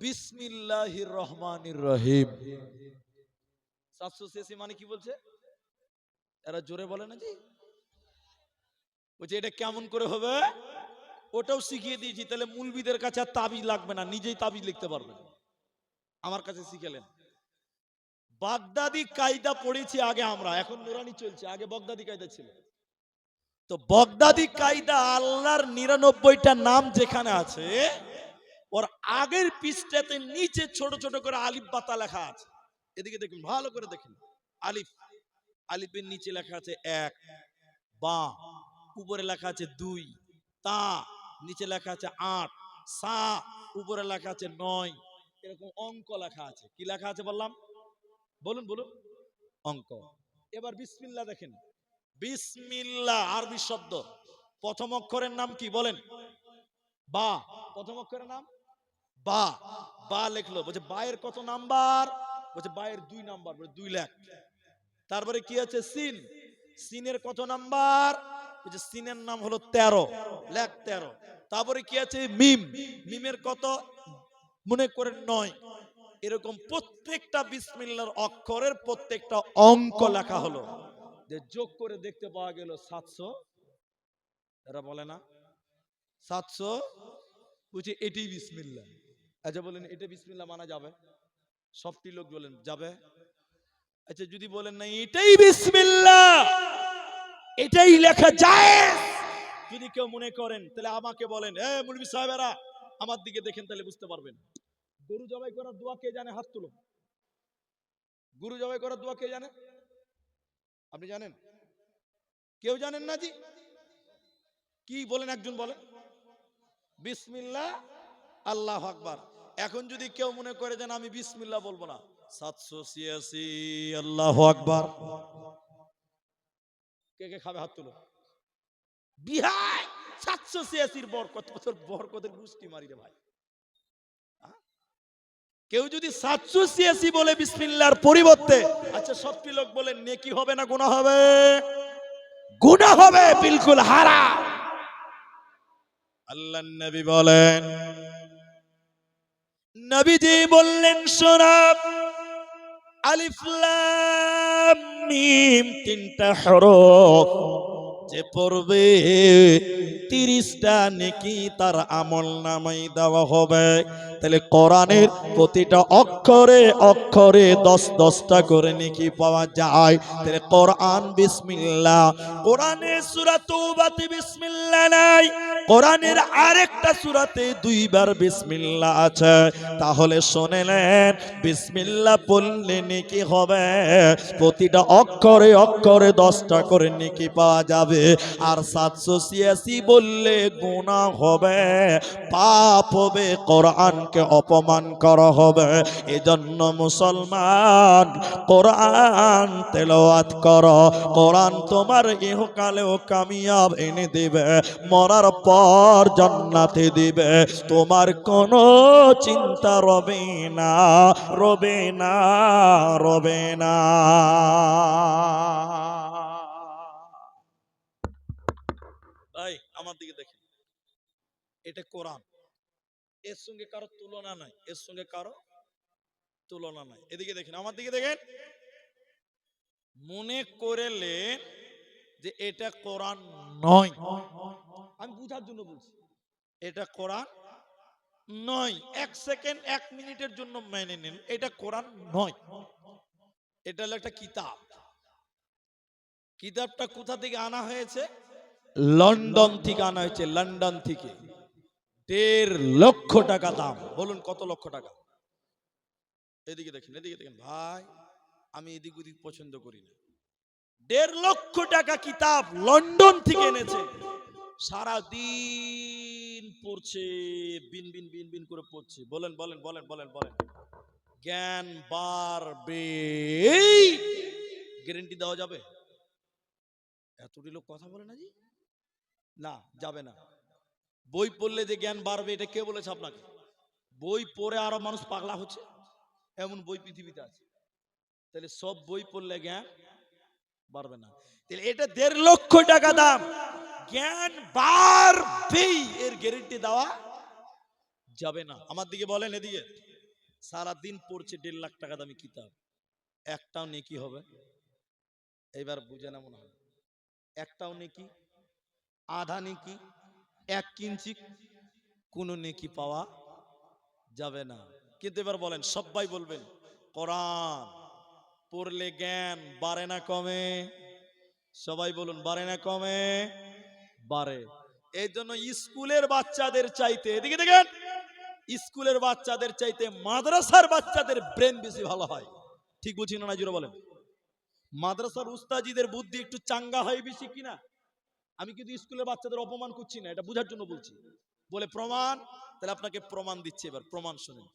বিসমিল্লাহির রহমানির রহিম। 786 মানে কি বলছে? এরা জোরে বলে না জি। বলছে এটা কেমন করে হবে? ওটাও শিখিয়ে দিয়েছি, তাহলে মুলবিদের কাছে আর তাবিজ লাগবে না, নিজেই তাবিজ লিখতে পারবেন। আমার কাছে শিখেলেন। বাগদাদি কায়দা পড়েছি আগে আমরা, এখন নুরানি চলছে, আগে বাগদাদি কায়দা ছিল। তো বাগদাদি কায়দা, আল্লাহর 99টা নাম যেখানে আছে, ওর আগের পৃষ্ঠাতে নিচে ছোট ছোট করে আলিফ বাতা লেখা আছে। এদিকে দেখুন, ভালো করে দেখুন। আলিফ, আলিফের নিচে লেখা আছে 1, বা উপরে লেখা আছে 2, তা নিচে লেখা আছে 8, সা উপরে লেখা আছে 9, এরকম অঙ্ক লেখা আছে। কি লেখা আছে বললাম? বলুন বলুন, অঙ্ক। এবার বিসমিল্লাহ দেখেন, বিসমিল্লাহ আরবি শব্দ, প্রথম অক্ষরের নাম কি বলেন? বা। প্রথম অক্ষরের নাম বা। বা লিখলো, বলছে বা এর কত নাম্বার? বলছে বায়ের 2 নাম্বার, 2 লাখ। তারপরে কি আছে সিন, সিনের কত নাম্বার, বলছে সিনের নাম হলো 13 লাখ 13। তারপরে কি আছে মিম, মিমের কত মনে করেন 9। এরকম প্রত্যেকটা বিসমিল্লাহর অক্ষরের প্রত্যেকটা অঙ্ক লেখা হলো, যে যোগ করে দেখতে পাওয়া গেল 700। এরা বলে না 700, বুঝি এটাই বিসমিল্লাহ। আচ্ছা বলেন এটা বিসমিল্লাহ মানা যাবে? সবটি লোক বলেন যাবে। আচ্ছা যদি বলেন না এটাই বিসমিল্লাহ, এটাই লেখা যায়, যদি কেউ মনে করেন তাহলে আমাকে বলেন, এ মুলবি সাহেবেরা আমার দিকে দেখেন, তাহলে বুঝতে পারবেন। গরু জবাই করার দোয়া কে জানে? হাত তুলো। গরু জবাই করার দোয়া কে জানে? আপনি জানেন? কেউ জানেন না জি? কি বলেন, একজন বলেন। বিসমিল্লাহ আল্লাহু আকবার। এখন যদি কেউ মনে করে যেন আমি বিসমিল্লাহ বলবো না, 786 আল্লাহু আকবার, কে কে খাবে হাত তুলো। বিহাই 786 বরকত, বছর বরকতের গুষ্টি মারি রে ভাই। কেউ যদি 786 বলে বিসমিল্লাহর পরিবর্তে, আচ্ছা সবটি লোক বলেন নেকি হবে না গুনাহ হবে? গুনাহ হবে, বিলকুল হারাম। আল্লাহর নবী বলেন, নবীজি বললেন শোনাব, আলিফ লাম মিম 3টা হরফ যে পড়বে 30টা নেকি তার আমল নামায় দেওয়া হবে। তাহলে কোরআনের প্রতিটা অক্ষরে অক্ষরে 10-10টা করে নেকি পাওয়া যায়। তাহলে কোরআন বিসমিল্লাহ, কোরআনের সূরা তওবাতে বিসমিল্লাহ নাই, কোরআনের আরেকটা সূরাতে 2 বার বিসমিল্লাহ আছে। তাহলে শুনে নেন, বিসমিল্লাহ পড়লে নেকি হবে, প্রতিটা অক্ষরে অক্ষরে 10টা করে নেকি পাওয়া যাবে। আর 786 বললে গুনাহ হবে, পাপ হবে, কোরআনকে অপমান করা হবে। এজন্য মুসলমান কোরআন তেলাওয়াত করো, কোরআন তোমার ইহকালেও কামিয়াব এনে দিবে, মরার পর জান্নাতে দিবে, তোমার কোনো চিন্তা রবে না, রবে না, রবে না। ভাই আমার দিকে দেখেন, এটা কোরআন, এর সঙ্গে কারো তুলনা নাই, এর সঙ্গে কারো তুলনা নাই। এদিকে দেখেন, আমার দিকে দেখেন, মনে করলে যে এটা কোরআন নয়, আমি বুঝার জন্য বলছি, এটা কোরআন নয়, 1 সেকেন্ড 1 মিনিটের জন্য মেনে নেন এটা কোরআন নয়, এটা হলো একটা কিতাব। কিতাবটা কোথা থেকে আনা হয়েছে? লন্ডন থেকে আনা হয়েছে, লন্ডন থেকে। 1.5 লক্ষ টাকা দাম। বলুন কত লক্ষ টাকা? এদিকে দেখেন, এদিকে দেখেন ভাই, আমি এদিক ওদিক পছন্দ করি না। 1.5 লক্ষ টাকা কিতাব লন্ডন থেকে এনেছে, সারা দিন পড়ছে, বিন বিন বিন বিন করে পড়ছে। বলেন বলেন বলেন বলেন বলেন, জ্ঞান বাড়বে, গ্যারান্টি দেওয়া যাবে? এতটি লোক কথা বলে না জি, না যাবে না। বই পড়লে যে জ্ঞান বাড়বে এটা কে বলেছে আপনাকে? বই পড়ে আরো মানুষ পাগলা হচ্ছে, এমন বই পৃথিবীতে আছে। তাহলে সব বই পড়লে জ্ঞান বাড়বে না। তাহলে এটা 1.5 লক্ষ টাকা দাম, জ্ঞান বাড়বেই, এর গ্যারান্টি দেওয়া যাবে না। আমার দিকে বলেন, এদিকে সারা দিন পড়ছে 1.5 লাখ টাকা দামি কিতাব, একটাও নেকি হবে? এবার বুঝে না মনে হয়, একটাও নেকি, আধা নেকি, 1 ইঞ্চি কোনো নেকি পাওয়া যাবে না। কিন্তু এবার বলেন, সবাই বলবেন কোরআন পড়লে জ্ঞান বাড়ে না কমে? সবাই বলুন বাড়ে না কমে? বাড়ে। এই জন্য স্কুলের বাচ্চাদের চাইতে, এদিকে দেখেন, স্কুলের বাচ্চাদের চাইতে মাদ্রাসার বাচ্চাদের ব্রেন বেশি ভালো হয়। ঠিক বুঝি না জোরে বলেন? মাদ্রাসার উস্তাজিদের বুদ্ধি একটু চাঙ্গা হয় বেশি কিনা? আমি কিন্তু স্কুলের বাচ্চাদের অপমান করছি না, এটা বোঝার জন্য বলছি। বলে প্রমাণ, তাহলে আপনাকে প্রমাণ দিচ্ছে, এবার প্রমাণ শুনেন।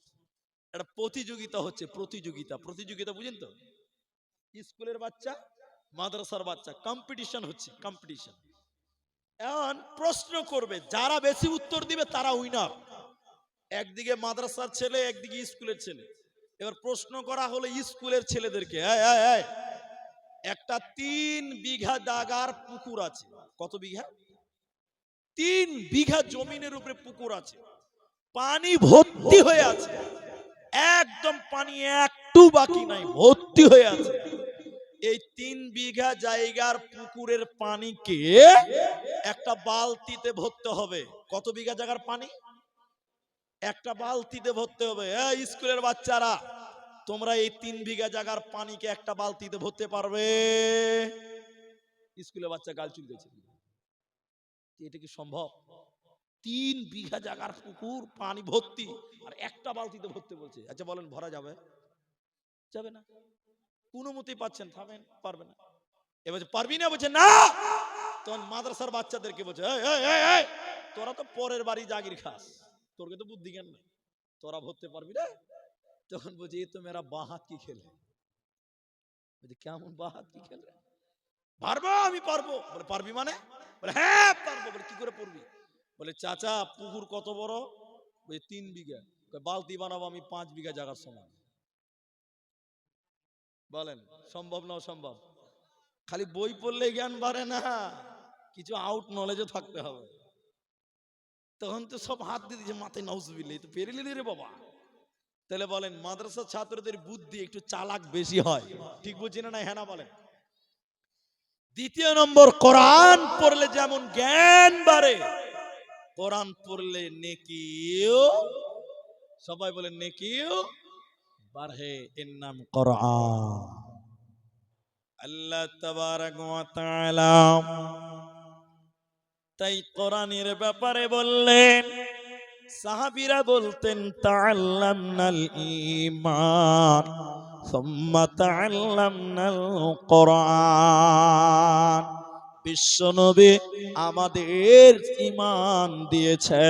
একটা প্রতিযোগিতা হচ্ছে, প্রতিযোগিতা, প্রতিযোগিতা বুঝেন তো? স্কুলের বাচ্চা মাদ্রাসার বাচ্চা কম্পিটিশন হচ্ছে, কম্পিটিশন। এখন প্রশ্ন করবে, যারা বেশি উত্তর দিবে তারা উইনার। একদিকে মাদ্রাসার ছেলে, একদিকে স্কুলের ছেলে, এবার প্রশ্ন করা হলো স্কুলের ছেলেদেরকে, একটা 3 বিঘা জায়গার পুকুর আছে। কত বিঘা? 3 বিঘা জমিনের উপরে পুকুর আছে, পানি ভর্তি হয়ে আছে, একদম পানি একটু বাকি নাই, ভর্তি হয়ে আছে। এই 3 বিঘা জায়গার পুকুরের পানিকে একটা বালতিতে ভরতে হবে। কত বিঘা জায়গার পানি? একটা বালতিতে ভরতে হবে। স্কুলের বাচ্চারা, তোমরা এই 3 বিঘা জায়গার পানিকে একটা বালতিতে ভরতে পারবে? স্কুলের বাচ্চা গাল চুলতেছে, এটা কি সম্ভব? 3 বিঘা জায়গার পুকুর, পানি ভর্তি, আর একটা বালতিতে ভরতে বলছে। আচ্ছা বলেন, ভরা যাবে? যাবে না, কোনো মতেই পাচ্ছেন, থামেন, পারবে না। এবার পারবি না, বলছে না। তখন মাদ্রাসার বাচ্চাদেরকে বলছে, তোরা তো পরের বাড়ি জাগির খাস, তোরকে তো বুদ্ধি জ্ঞান নাই, তোরা ভরতে পারবি না? তখন বলছে, এ তো মেরা বাহাত কি খেলে। বলছে, কেমন বাহাত কি খেলে? পারবো, আমি পারবো। বলে, পারবি মানে? বলে, হ্যাঁ পারবো। বলে, কি করে পড়বি? বলে, চাচা পুকুর কত বড়? বলে, 3 বিঘা। বালতি বানাবো আমি 5 বিঘা জায়গার সমান। বলেন সম্ভব না অসম্ভব? খালি বই পড়লে জ্ঞান বাড়ে না, কিছু আউট নলেজও থাকতে হবে। তখন তো সব হাত দিয়ে দিয়েছে মাথায়, নাউজুবিল্লাহ, তো পেরে নিলি রে বাবা। তাহলে বলেন, মাদ্রাসা ছাত্রদের বুদ্ধি একটু চালাক বেশি হয়, ঠিক বুঝছি না? হ্যাঁ না বলেন। দ্বিতীয় নম্বর, কোরআন পড়লে যেমন জ্ঞান বাড়ে, কোরআন পড়লে নেকিও, সবাই বলেন নেকিও বাড়ে, এর নাম কোরআন। আল্লাহ তাবারাক ওয়া তাআলা তাই কোরআনের ব্যাপারে বললেন, সাহাবীরা বলতেন, তাআল্লামনাল ঈমান সুম্মা তাআল্লামনাল কোরআন। বিশ্বনবী আমাদের ঈমান দিয়েছে,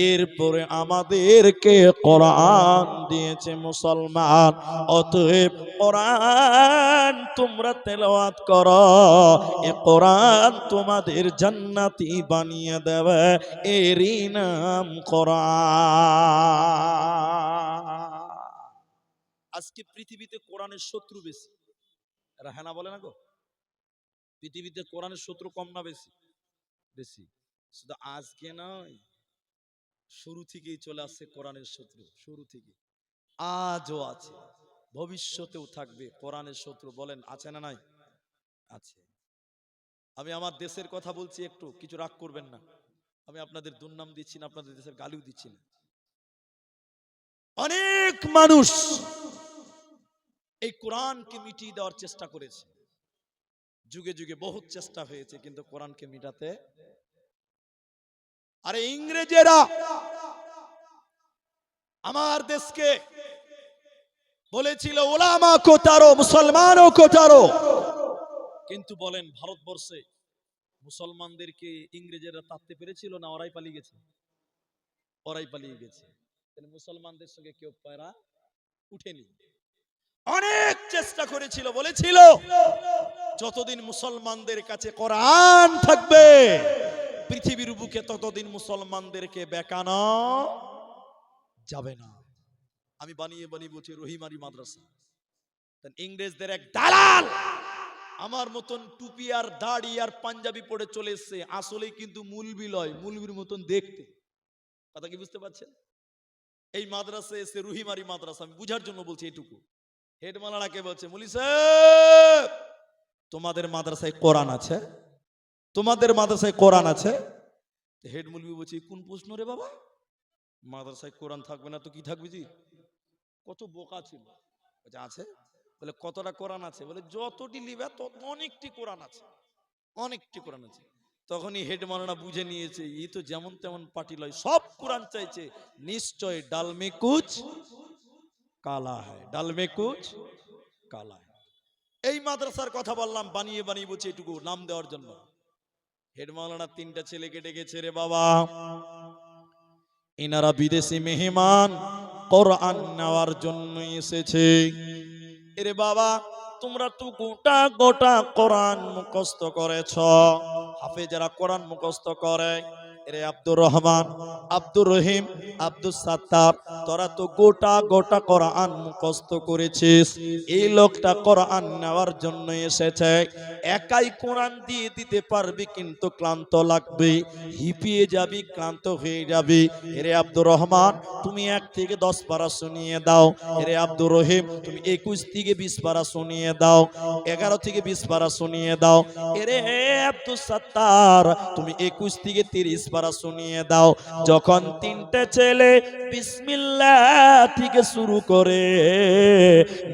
এরপরে আমাদেরকে কোরআন দিয়েছে মুসলমান। অতএব কোরআন তোমরা তেলাওয়াত করো, এ কোরআন তোমাদের জান্নাতি বানিয়ে দেবে, এরই নাম কোরআন। আজকে পৃথিবীতে কোরআনের শত্রু বেশি, এরা হ্যাঁ না বলে না গো? পৃথিবীতে কোরআনের শত্রু কম না বেশি? বেশি। শুধু আজকে নয়, শুরু থেকেই চলে আসছে কোরআনের শত্রু, শুরু থেকে আজও আছে, ভবিষ্যতেও থাকবে কোরআনের শত্রু। বলেন আছে না নাই? আছে। আমি আমার দেশের কথা বলছি, একটু কিছু রাগ করবেন না, আমি আপনাদের দুর্নাম দিচ্ছি না, আপনাদের দেশের গালিও দিচ্ছি না। অনেক মানুষ এই কোরআনকে মিটিয়ে দেওয়ার চেষ্টা করেছে, যুগে যুগে বহুত চেষ্টা হয়েছে, কিন্তু কোরআনকে মিটাতে। আরে ইংরেজেরা আমার দেশকে বলেছিল ওলামা কোটারো, মুসলমানও কোটারো, কিন্তু বলেন ভারতবর্ষে মুসলমানদেরকে ইংরেজেরা তাড়তে পেরেছিল না? ওরাই পালিয়ে গেছে, ওরাই পালিয়ে গেছে। মুসলমানদের সঙ্গে কেউ পায়রা উঠেনি। অনেক চেষ্টা করেছিল, বলেছিল যতদিন মুসলমানদের কাছে কোরআন থাকবে পৃথিবীর বুকে, ততদিন মুসলমানদেরকে বেকানো যাবে না। আমি বানিয়ে বানিয়ে বলছি রহিমারি মাদ্রাসা। ইংরেজদের এক দালাল আমার মতন টুপি আর দাড়ি আর পাঞ্জাবি পরে চলে এসছে, আসলে কিন্তু মুলবি লয়, মুলবির মতন দেখতে। কথা কি বুঝতে পারছেন? এই মাদ্রাসা এসে রহিমারি মাদ্রাসা, আমি বুঝার জন্য বলছি এইটুকু। হেডমালাকে বলছে, মুলি সাহেব তোমাদের মাদ্রাসায় কোরআন আছে? তোমাদের মাদ্রাসায় কোরআন আছে? হেড মুলবি বলছে, কোন প্রশ্ন রে বাবা, মাদ্রাসায় কোরআন থাকবে না তো কি থাকবে? জি, কত বোকা ছিল। বলছে আছে। বলে কতটা কোরআন আছে? বলে যতটি লিবে তত, অনেকটি কোরআন আছে, অনেকটি কোরআন আছে। তখনই হেড মাওলানা বুঝে নিয়েছে, এই তো যেমন তেমন পার্টি লয়, সব কোরআন চাইছে, নিশ্চয় ডাল মে কুছ কালা হয়, ডাল মে কুছ কালা হয়। এই মাদ্রাসার কথা বললাম, বানিয়ে বানিয়ে বলছে এটুকু নাম দেওয়ার জন্য। হেড মাওলানা 3টা ছেলেকে ডেকেছে, রে বাবা ইনারা বিদেশি মেহমান, কোরআন নেওয়ার জন্য এসেছে। এরে বাবা তোমরা তো গোটা গোটা কোরআন মুখস্থ করেছ, হাফেজেরা কোরআন মুখস্থ করে, রে আব্দুর রহমান, আব্দুর রহিম, আব্দুল সাত্তার, তোরা তো গোটা গোটা কোরআন মুখস্থ করেছিস। এই লোকটা কোরআন নেওয়ার জন্য এসেছে। একাই কোরআন দিয়ে দিতে পারবি, কিন্তু ক্লান্ত লাগবে, হিপিয়ে যাবি, ক্লান্ত হয়ে যাবি। রে আব্দুর রহমান, তুমি 1 থেকে 10 পারা শুনিয়ে দাও। রে আব্দুর রহিম, তুমি 21 থেকে 20 পারা শুনিয়ে দাও। 11 থেকে 20 পারা শুনিয়ে দাও। রে আব্দুল সাত্তার, তুমি 21 থেকে 30 পারা শুনিয়ে দাও। যখন 3টে ছেলে বিসমিল্লাহ থেকে শুরু করে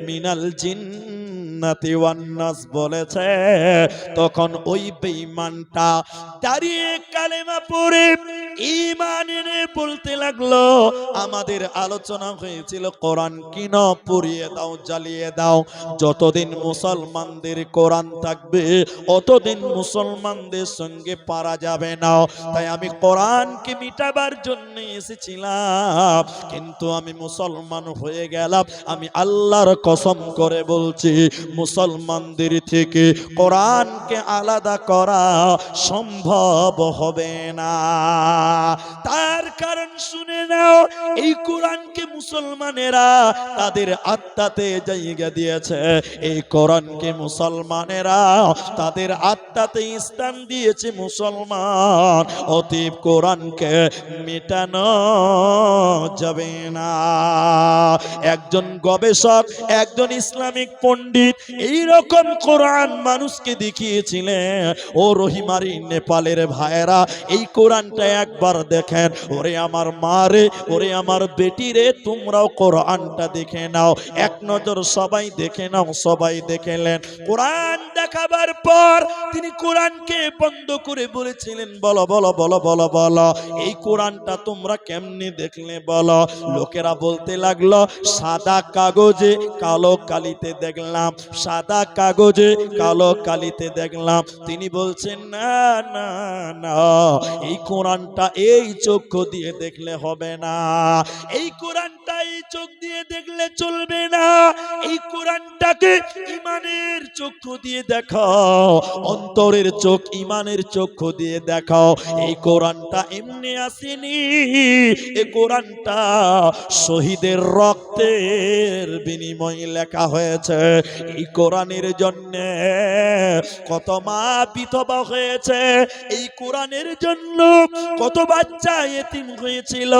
মিনাল জিন্নাতি ওয়ান নাস বলেছে, তখন ওই বেঈমানটা দাঁড়িয়ে কালেমা পড়ে ঈমান এনে বলতে লাগলো, আমাদের আলোচনা হয়েছিল কোরআন কিন পড়িয়ে দাও, জ্বালিয়ে দাও। যতদিন মুসলমানদের কোরআন থাকবে অতদিন মুসলমানদের সঙ্গে পারা যাবে না। তাই আমি কোরআনকে মিটাবার জন্য এসেছিলাম, কিন্তু আমি মুসলমান হয়ে গেলাম। আমি আল্লাহর কসম করে বলছি, মুসলমানদের থেকে কোরআনকে আলাদা করা সম্ভব হবে না। তার কারণ শুনে নাও, এই কোরআনকে মুসলমানেরা তাদের আত্মাতে জায়গা দিয়েছে। এই কোরআনকে মুসলমানেরা তাদের আত্মাতে স্থান দিয়েছে। মুসলমান অতএব কোরআনকে মেটানো যাবে না। একজন গবেষক, একজন ইসলামিক পণ্ডিত এই রকম কোরআন মানুষকে দেখিয়েছিলেন, ও রহিমারি নেপালের ভাইরা, এই কোরআনটা একবার দেখেন। ওরে আমার মা রে, ওরে আমার বেটি রে, তোমরাও কোরআনটা দেখে নাও। এক নজর সবাই দেখে নাও। সবাই দেখলেন। কোরআন দেখাবার পর তিনি কোরআনকে বন্ধ করে বলেছিলেন, বলো বলো বলো বলো বলো, এই কোরআনটা তোমরা কেমনে দেখলে বলো। লোকেরা বলতে লাগলো, সাদা কাগজে কালো কালিতে দেখলাম, সাদা কাগজে কালো কালিতে দেখলাম। তিনি বলছেন, না না না, এই কোরআনটা এই চক্ষু দিয়ে দেখলে হবে না। এই কোরআনটা এই চোখ দিয়ে দেখলে চলবে না। এই কোরআনটাকে ঈমানের চক্ষু দিয়ে দেখাও, অন্তরের চোখ, ঈমানের চক্ষু দিয়ে দেখাও। এই কোরআনটা এমনি আসেনি, এই কোরআনটা শহীদের রক্তের বিনিময়ে লেখা হয়েছে। এই কোরআনের জন্য কত মা বিধবা হয়েছে, এই কোরআনের জন্য কত বাচ্চা এতিম হয়েছিল,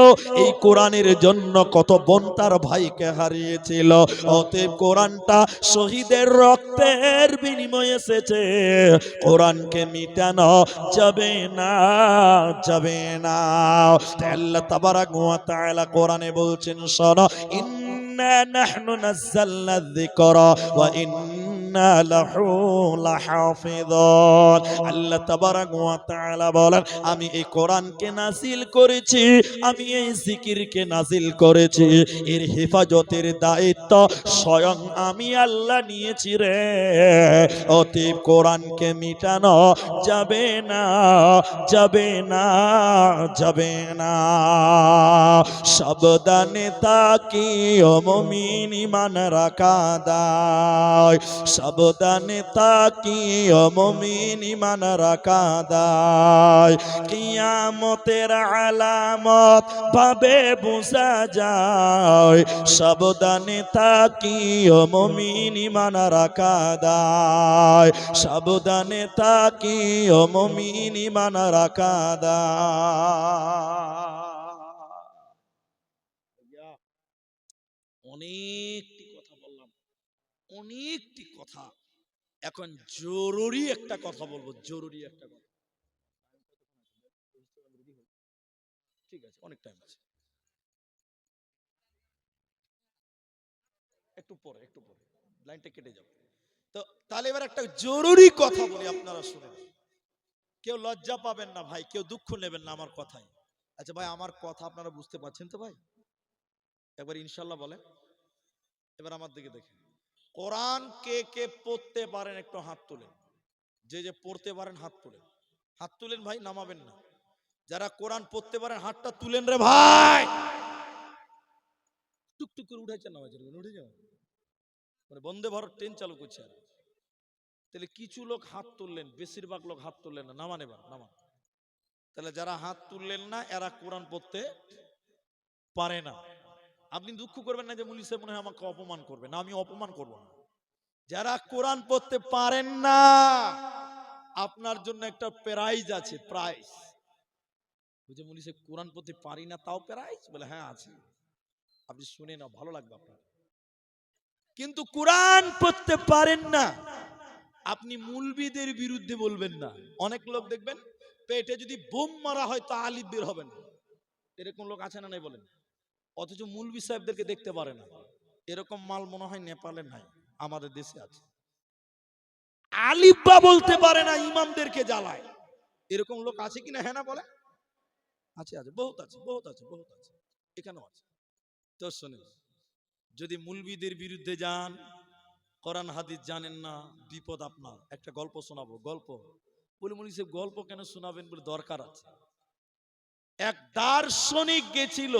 এই কোরআনের জন্য কত বোন তার ভাইকে হারিয়েছিল। অতএব কোরআনটা শহীদের রক্তের বিনিময়ে এসেছে। কোরআনকে মিটানো যাবে না, যাবে না। আল্লাহ তাবারাক ওয়া তাআলা কোরআনে বলছেন, শোনো, ইন্না নাহনু নাযালনা যিকরা ওয়া ইন্না লাহু লাহাফিযুন। আল্লাহ তাবারাক ওয়া তাআলা বলেন, আমি এই কোরআনকে নাযিল করেছি, আমি এই জিকিরকে নাযিল করেছি, এর হেফাজতের দায়িত্ব স্বয়ং আমি আল্লাহ নিয়েছি রে। অতএব কোরআনকে মিটানো যাবে না, যাবে না, যাবে না। সাবধানে তাকিও মুমিন, ঈমান রাখা দায়। সাবধানে তাকিও মুমিন, ঈমান রাখা দায়। কিয়ামতের আলামত ভাবে বোঝা যায়। সাবধানে তাকিও মুমিন, ঈমান রাখা দায়। সাবধানে তাকিও মুমিন, ঈমান রাখা দায়। অনেকটি কথা বললাম, অনেকটি কথা। এখন জরুরি একটা কথা বলবো, জরুরি একটা কথা। ঠিক আছে, অনেক টাইম আছে, একটু পরে, একটু পরে লাইনটা কেটে যাবে। তো তাহলে এবার একটা জরুরি কথা বলি, আপনারা শুনেন। কেউ লজ্জা পাবেন না ভাই, কেউ দুঃখ নেবেন না আমার কথায়। আচ্ছা ভাই, আমার কথা আপনারা বুঝতে পারছেন তো ভাই? একবার ইনশাল্লাহ বলেন। এবার আমার দিকে দেখেন, কোরআন কে কে পড়তে পারেন একটু হাত তুলেন। যে যে পড়তে পারেন হাত তুলেন, হাত তুলেন ভাই, নামাবেন না। যারা কোরআন পড়তে পারেন হাতটা তুলেন রে ভাই। টুকটুক করে উঠেছে, নামাজের উঠে যাও, মানে বন্দে ভারত ট্রেন চালু করছে। তাহলে কিছু লোক হাত তুললেন, বেশিরভাগ লোক হাত তুললেন না। নামান, এবার নামান। তাহলে যারা হাত তুললেন না এরা কোরআন পড়তে পারে না। আপনি দুঃখ করবেন না যে মুলি সাহেব মনে হয় আমাকে অপমান করবে, না আমি অপমান করব না। যারা কোরআন পড়তে পারেন না আপনার জন্য একটা প্রাইজ আছে, প্রাইজ। বুঝে মুলি সাহেব কোরআন পড়তে পারি না তাও প্রাইজ, বলে হ্যাঁ আছে, আপনি শুনে না ভালো লাগবে আপনার। কিন্তু কোরআন পড়তে পারেন না আপনি মুলবিদের বিরুদ্ধে বলবেন না। অনেক লোক দেখবেন পেটে যদি বোম মারা হয় তা আলিফ বের হবে না, এরকম লোক আছে না নাই বলেন? অথচ মুলবি সাহেবদেরকে দেখতে পারে না। এরকম মাল মনে হয় নেপালে নাই, আমাদের দেশে আছে। আলিফ বা বলতে পারে না, ইমামদেরকে জ্বালায়। এরকম লোক আছে কিনা? হ্যাঁ না বলে? আছে, আছে, বহুত আছে, বহুত আছে, বহুত আছে, এখানেও আছে। তো শোনেন, যদি মুলবিদের বিরুদ্ধে যান, কোরআন হাদিস জানেন না, বিপদ আপনার। একটা গল্প শোনাবো, গল্প বলে মুলি সাহেব গল্প কেন শোনাবেন? বলে দরকার আছে। এক দার্শনিক গেছিল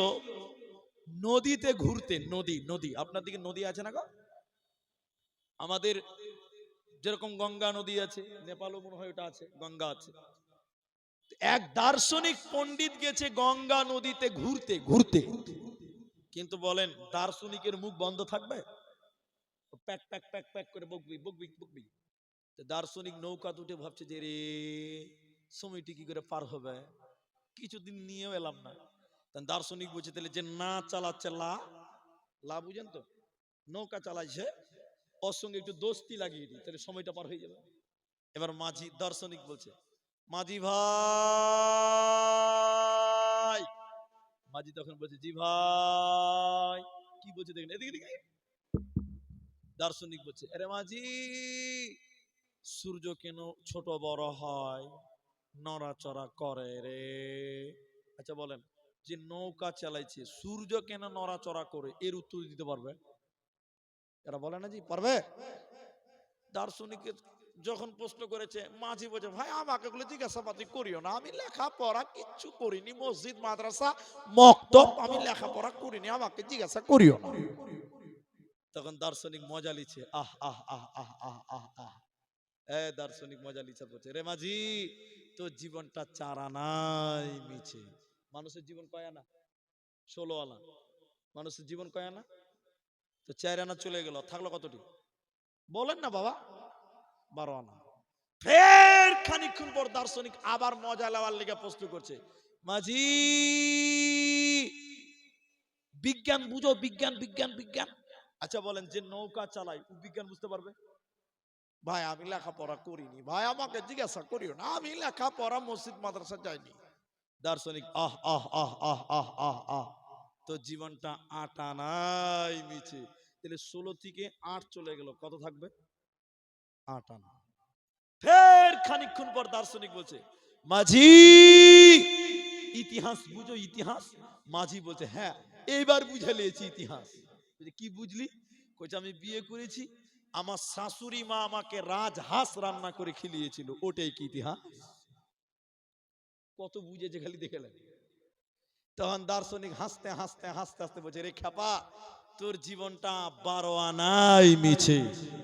নদীতে ঘুরতে। নদী, নদী আপনার দিকে নদী আছে না গো? আমাদের যেরকম গঙ্গা নদী আছে, নেপালও মনে হয় ওটা আছে, গঙ্গা আছে। এক দার্শনিক পণ্ডিত গেছে গঙ্গা নদীতে ঘুরতে ঘুরতে, কিন্তু বলেন দার্শনিকের মুখ বন্ধ থাকবে? প্যাক প্যাক প্যাক প্যাক করে বকবি বকবি বকবি। দার্শনিক নৌকা উঠে ভাবছে যে রে সময়টি কি করে পার হবে, কিছুদিন নিয়েও এলাম না। দার্শনিক বলছে তাহলে যে না চালাচ্ছে লা, লা বুঝেন তো, নৌকা চালাইছে ওর সঙ্গে একটু দোস্তি লাগিয়ে দিই, তাহলে সময়টা পার হয়ে যাবে। এবার মাঝি দার্শনিক বলছে, মাঝি ভাই। মাঝি তখন বলছে জি ভাই। কি বলছে দেখেন, এদিকে দিকে। দার্শনিক বলছে আরে মাঝি, সূর্য কেন ছোট বড় হয়, নড়াচড়া করে রে? আচ্ছা বলেন, যে নৌকা চালাইছে সূর্য কেন নড়াচড়া করে, এর উত্তর দিতে পারবে? এরা বলে না জি পারবে। দার্শনিকের যখন প্রশ্ন করেছে, মাঝি বলছে ভাই আমাকে এগুলো জিজ্ঞাসাবাদি করিও না, আমি লেখাপড়া কিচ্ছু করিনি, মসজিদ মাদ্রাসা মক্তব আমি লেখাপড়া করিনি, আমাকে জিজ্ঞাসা করিও না। তখন দার্শনিক মজা লিছে, আহ আহ আহ আহ আহ আহ আহ। দার্শনিক মজা লিছে, বলছে রে মাঝি তোর জীবনটা 4 আনাই মিছে। মানুষের জীবন কয় আনা? 16 আনা। মানুষের জীবন কয় আনা? তো 4 আনা চলে গেল, থাকলো কতটি বলেন না বাবা? 12 আনা। ফের খানিকক্ষণ পর দার্শনিক আবার মজা লওয়ার লেগে প্রশ্ন করছে, মাঝি বিজ্ঞান বুঝো, বিজ্ঞান বিজ্ঞান বিজ্ঞান। আচ্ছা বলেন, যে নৌকা চালায় ও বিজ্ঞান বুঝতে পারবে? ভাই আমি লেখাপড়া করিনি, ভাই আমাকে জিজ্ঞাসা করিও না, আমি লেখাপড়া মসজিদ মাদ্রাসা যাইনি। দার্শনিক আহ আহ আহ আহ আহ আহ আহ। তো জীবনটা 8 আনাই মিছে। তাহলে 16 থেকে 8 চলে গেল, কত থাকবে? 8 আনা। ফের খানিকক্ষণ পর দার্শনিক বলছে, মাঝি ইতিহাস বুঝো, ইতিহাস? মাঝি বলছে হ্যাঁ এইবার বুঝে লিয়েছি ইতিহাস। কি বুঝলি? কইছে আমি বিয়ে করেছি, আমার শাশুড়ি মা আমাকে রাজহাঁস রান্না করে খেলিয়েছিল, ওটাই কি ইতিহাস? কত বুঝেছে খালি দেখে লাগে। তখন দার্শনিক হাসতে হাসতে হাসতে হাসতে বলছে, রে খেপা তোর জীবনটা 12 আনাই মিছে।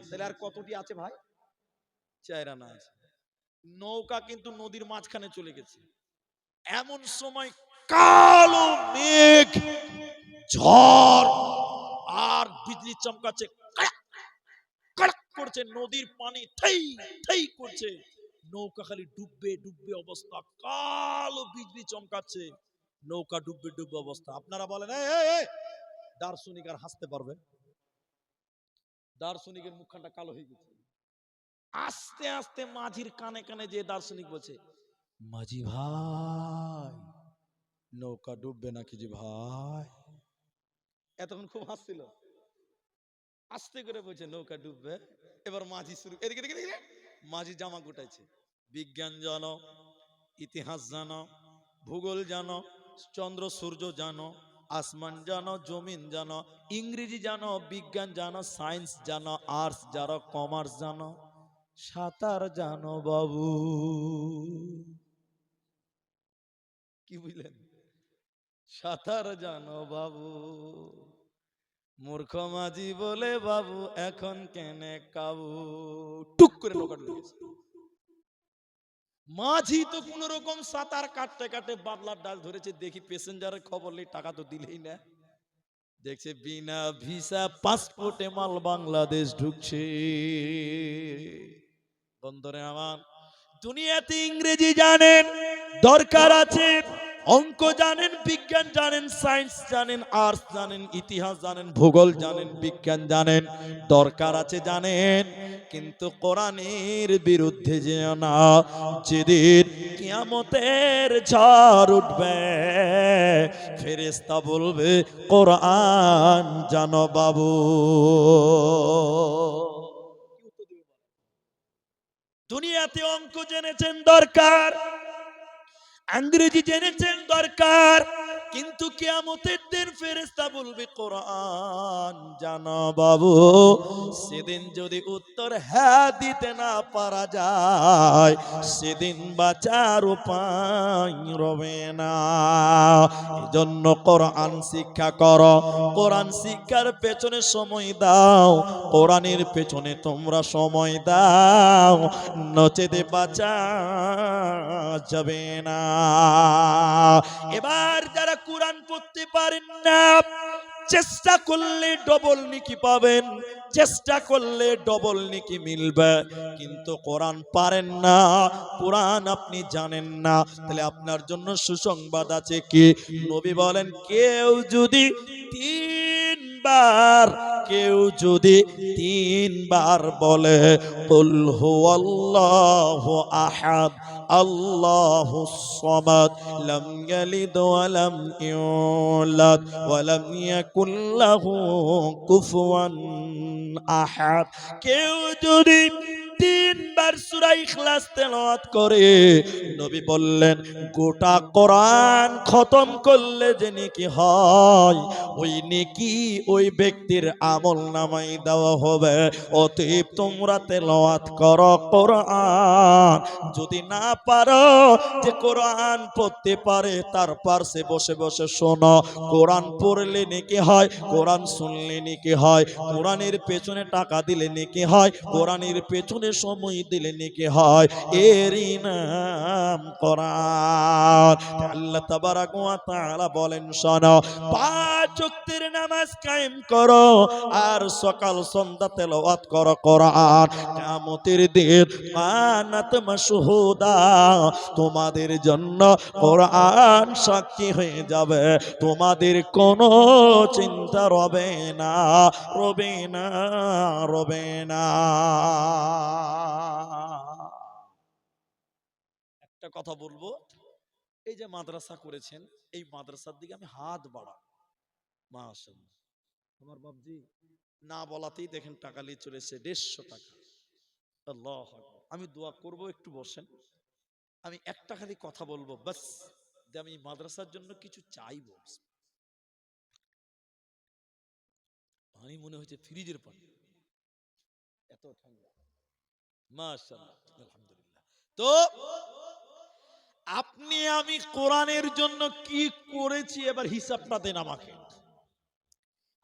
তাহলে আর কতটি আছে ভাই? 4 আনা আছে। নৌকা কিন্তু নদীর মাঝখানে চলে গেছে। এমন সময় কালো মেঘ, ঝড় আর বিজলি চমকাচ্ছে, কড়াক কড়াক করছে, নদীর পানি থেই থেই করছে, নৌকা খালি ডুববে ডুববে অবস্থা, কালো বিজলি চমকাচ্ছে, নৌকা ডুববে ডুববে অবস্থা। আপনারা বলেন এই দার্শনিক আর হাসতে পারবে? দার্শনিকের মুখখানটা কালো হয়ে গেছে। আস্তে আস্তে মাঝির কানে কানে যে দার্শনিক বলছে, মাঝি ভাই নৌকা ডুববে নাকি যে ভাই? এতক্ষণ খুব হাসছিল, আস্তে করে বলছে নৌকা ডুববে। এবার মাঝি শুরু, এদিকে এদিকে এদিকে। মাঝি জামা গুটাইছে, বিজ্ঞান জানো, ইতিহাস জানো, ভূগোল জানো, চন্দ্র সূর্য জানো, আসমান জানো, জমিন জানো, ইংরেজি জানো, বিজ্ঞান জানো, সায়েন্স জানো, আর্টস জানো, কমার্স জানো, সাঁতার জানো বাবু। কি বুঝলেন? সাঁতার জানো বাবু। মূর্খ মাঝি বলে বাবু এখন কেনে কাবু। টুক করে নৌকা ডুবে গেছে। মাঝি তো কোন রকম সাঁতার কাটতে কাটতে বাবলার ডাল ধরেছে, দেখি প্যাসেঞ্জারের খবর নেই, টাকা তো দিলেই না। দেখছে বিনা ভিসা পাসপোর্টে মাল বাংলাদেশ ঢুকছে। বন্ধুরে আমার, দুনিয়াতে ইংরেজি জানেন দরকার আছে, অঙ্ক জানেন, বিজ্ঞান জানেন, সায়েন্স জানেন, আর্টস জানেন, ইতিহাস জানেন, ভূগোল জানেন, বিজ্ঞান জানেন, দরকার আছে জানেন, কিন্তু কোরআনের বিরুদ্ধে যেও না। যেদিন কিয়ামতের ঝড় উঠবে, ফেরেশতা বলবে কোরআন জানো বাবু। দুনিয়াতে অঙ্ক জেনেছেন দরকার, ইংরেজি জেনেছেন দরকার, কিন্তু কিয়ামতের দিন ফেরেশতা বলবে কোরআন জানো বাবু। সেদিন যদি উত্তর হ্যাঁ দিতে না পারা যায়, সেদিন বাঁচার উপায় রবে না। এজন্য কোরআন শিক্ষা করো, কোরআন শিক্ষার পেছনে সময় দাও, কোরআনের পেছনে তোমরা সময় দাও, নচেতে বাঁচা যাবে না। এবার যারা কোরআন পড়তে পারেন না, চেষ্টা করলে ডবল নেকি পাবেন, চেষ্টা করলে ডবল নেকি মিলবে, কিন্তু কোরআন পারেন না, কোরআন আপনি জানেন না, তাহলে আপনার জন্য সুসংবাদ আছে কি? নবী বলেন, কেউ যদি তিনবার, কেউ যদি তিনবার বলে কুল হুয়াল্লাহু আহাদ আল্লাহুস সামাদ লাম ইয়ালিদ ওয়া লাম ইউলাদ ওয়া লাম ইয়াকুল লাহু কুফুয়ান আহাদ, কেউ যদি তিনবার সূরা ইখলাস তেলাওয়াত করে, নবী বললেন গোটা কোরআন খতম করলে যে নেকি হয়, ওই নেকি ওই ব্যক্তির আমলনামায় দেওয়া হবে। অতএব তোমরা তেলাওয়াত করো কোরআন। যদি না পারো, যে কোরআন পড়তে পারে তার পাশে বসে বসে শোনো, কোরআন পড়লে নেকি হয়, কোরআন শুনলে নেকি হয়, কোরআনের পেছনে টাকা দিলে নেকি হয়, কোরআনের পেছনে সময় দিলে নেকি হয়, এরই নাম কোরআন। আল্লাহ তাবারাক ওয়া তাআলা বলেন, শোনো, 5 ওয়াক্তের নামাজ কায়েম করো আর সকাল সন্ধ্যা তেলাওয়াত করো কোরআন। কিয়ামতের দিন কানাত মাশহুদা, তোমাদের জন্য কোরআন সাক্ষী হয়ে যাবে, তোমাদের কোনো চিন্তা রবে না, রবে না, রবে না। একটা কথা বলবো, এই যে মাদ্রাসা করেছেন, এই মাদ্রাসার দিকে আমি হাত বাড়াবো। মাশাআল্লাহ, আমার বাপজি না বলাতেই দেখেন টাকা নিয়ে চলে এসেছে 150 টাকা। আল্লাহু আকবার। আমি দোয়া করব, একটু বসেন, আমি একটা খালি কথা বলবো বাস, যে আমি মাদ্রাসার জন্য কিছু চাইবো। পানি মনে হচ্ছে ফ্রিজের পানি, এত ঠান্ডা। মাশাআল্লাহ, আলহামদুলিল্লাহ। তো আপনি আমি কোরআনের জন্য কি করেছি, এবার হিসাবটা দেন আমাকে।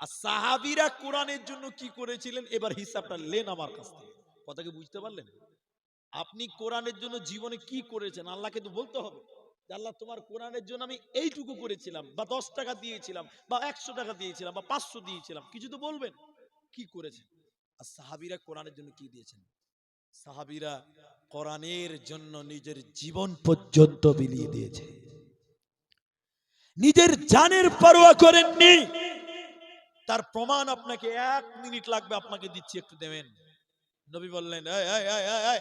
আর সাহাবীরা কোরআনের জন্য কি করেছিলেন, এবার হিসাবটা নেন আমার কাছ থেকে। কথা কি বুঝতে পারলেন? আপনি কোরআনের জন্য জীবনে কি করেছেন, আল্লাহকে তো বলতে হবে যে আল্লাহ তোমার কোরআনের জন্য আমি এইটুকু করেছিলাম, বা 10 টাকা দিয়েছিলাম, বা 100 টাকা দিয়েছিলাম, বা 500 দিয়েছিলাম, কিছু তো বলবেন কি করেছেন। আর সাহাবীরা কোরআনের জন্য কি দিয়েছেন? সাহাবীরা কোরআনের জন্য নিজের জীবন পর্যন্ত বিলিয়ে দিয়েছে, নিজের জানের পরোয়া করেননি। তার প্রমাণ আপনাকে 1 মিনিট লাগবে, আপনাকে দিচ্ছি, একটু দেবেন। নবী বললেন, এই এই এই এই এই,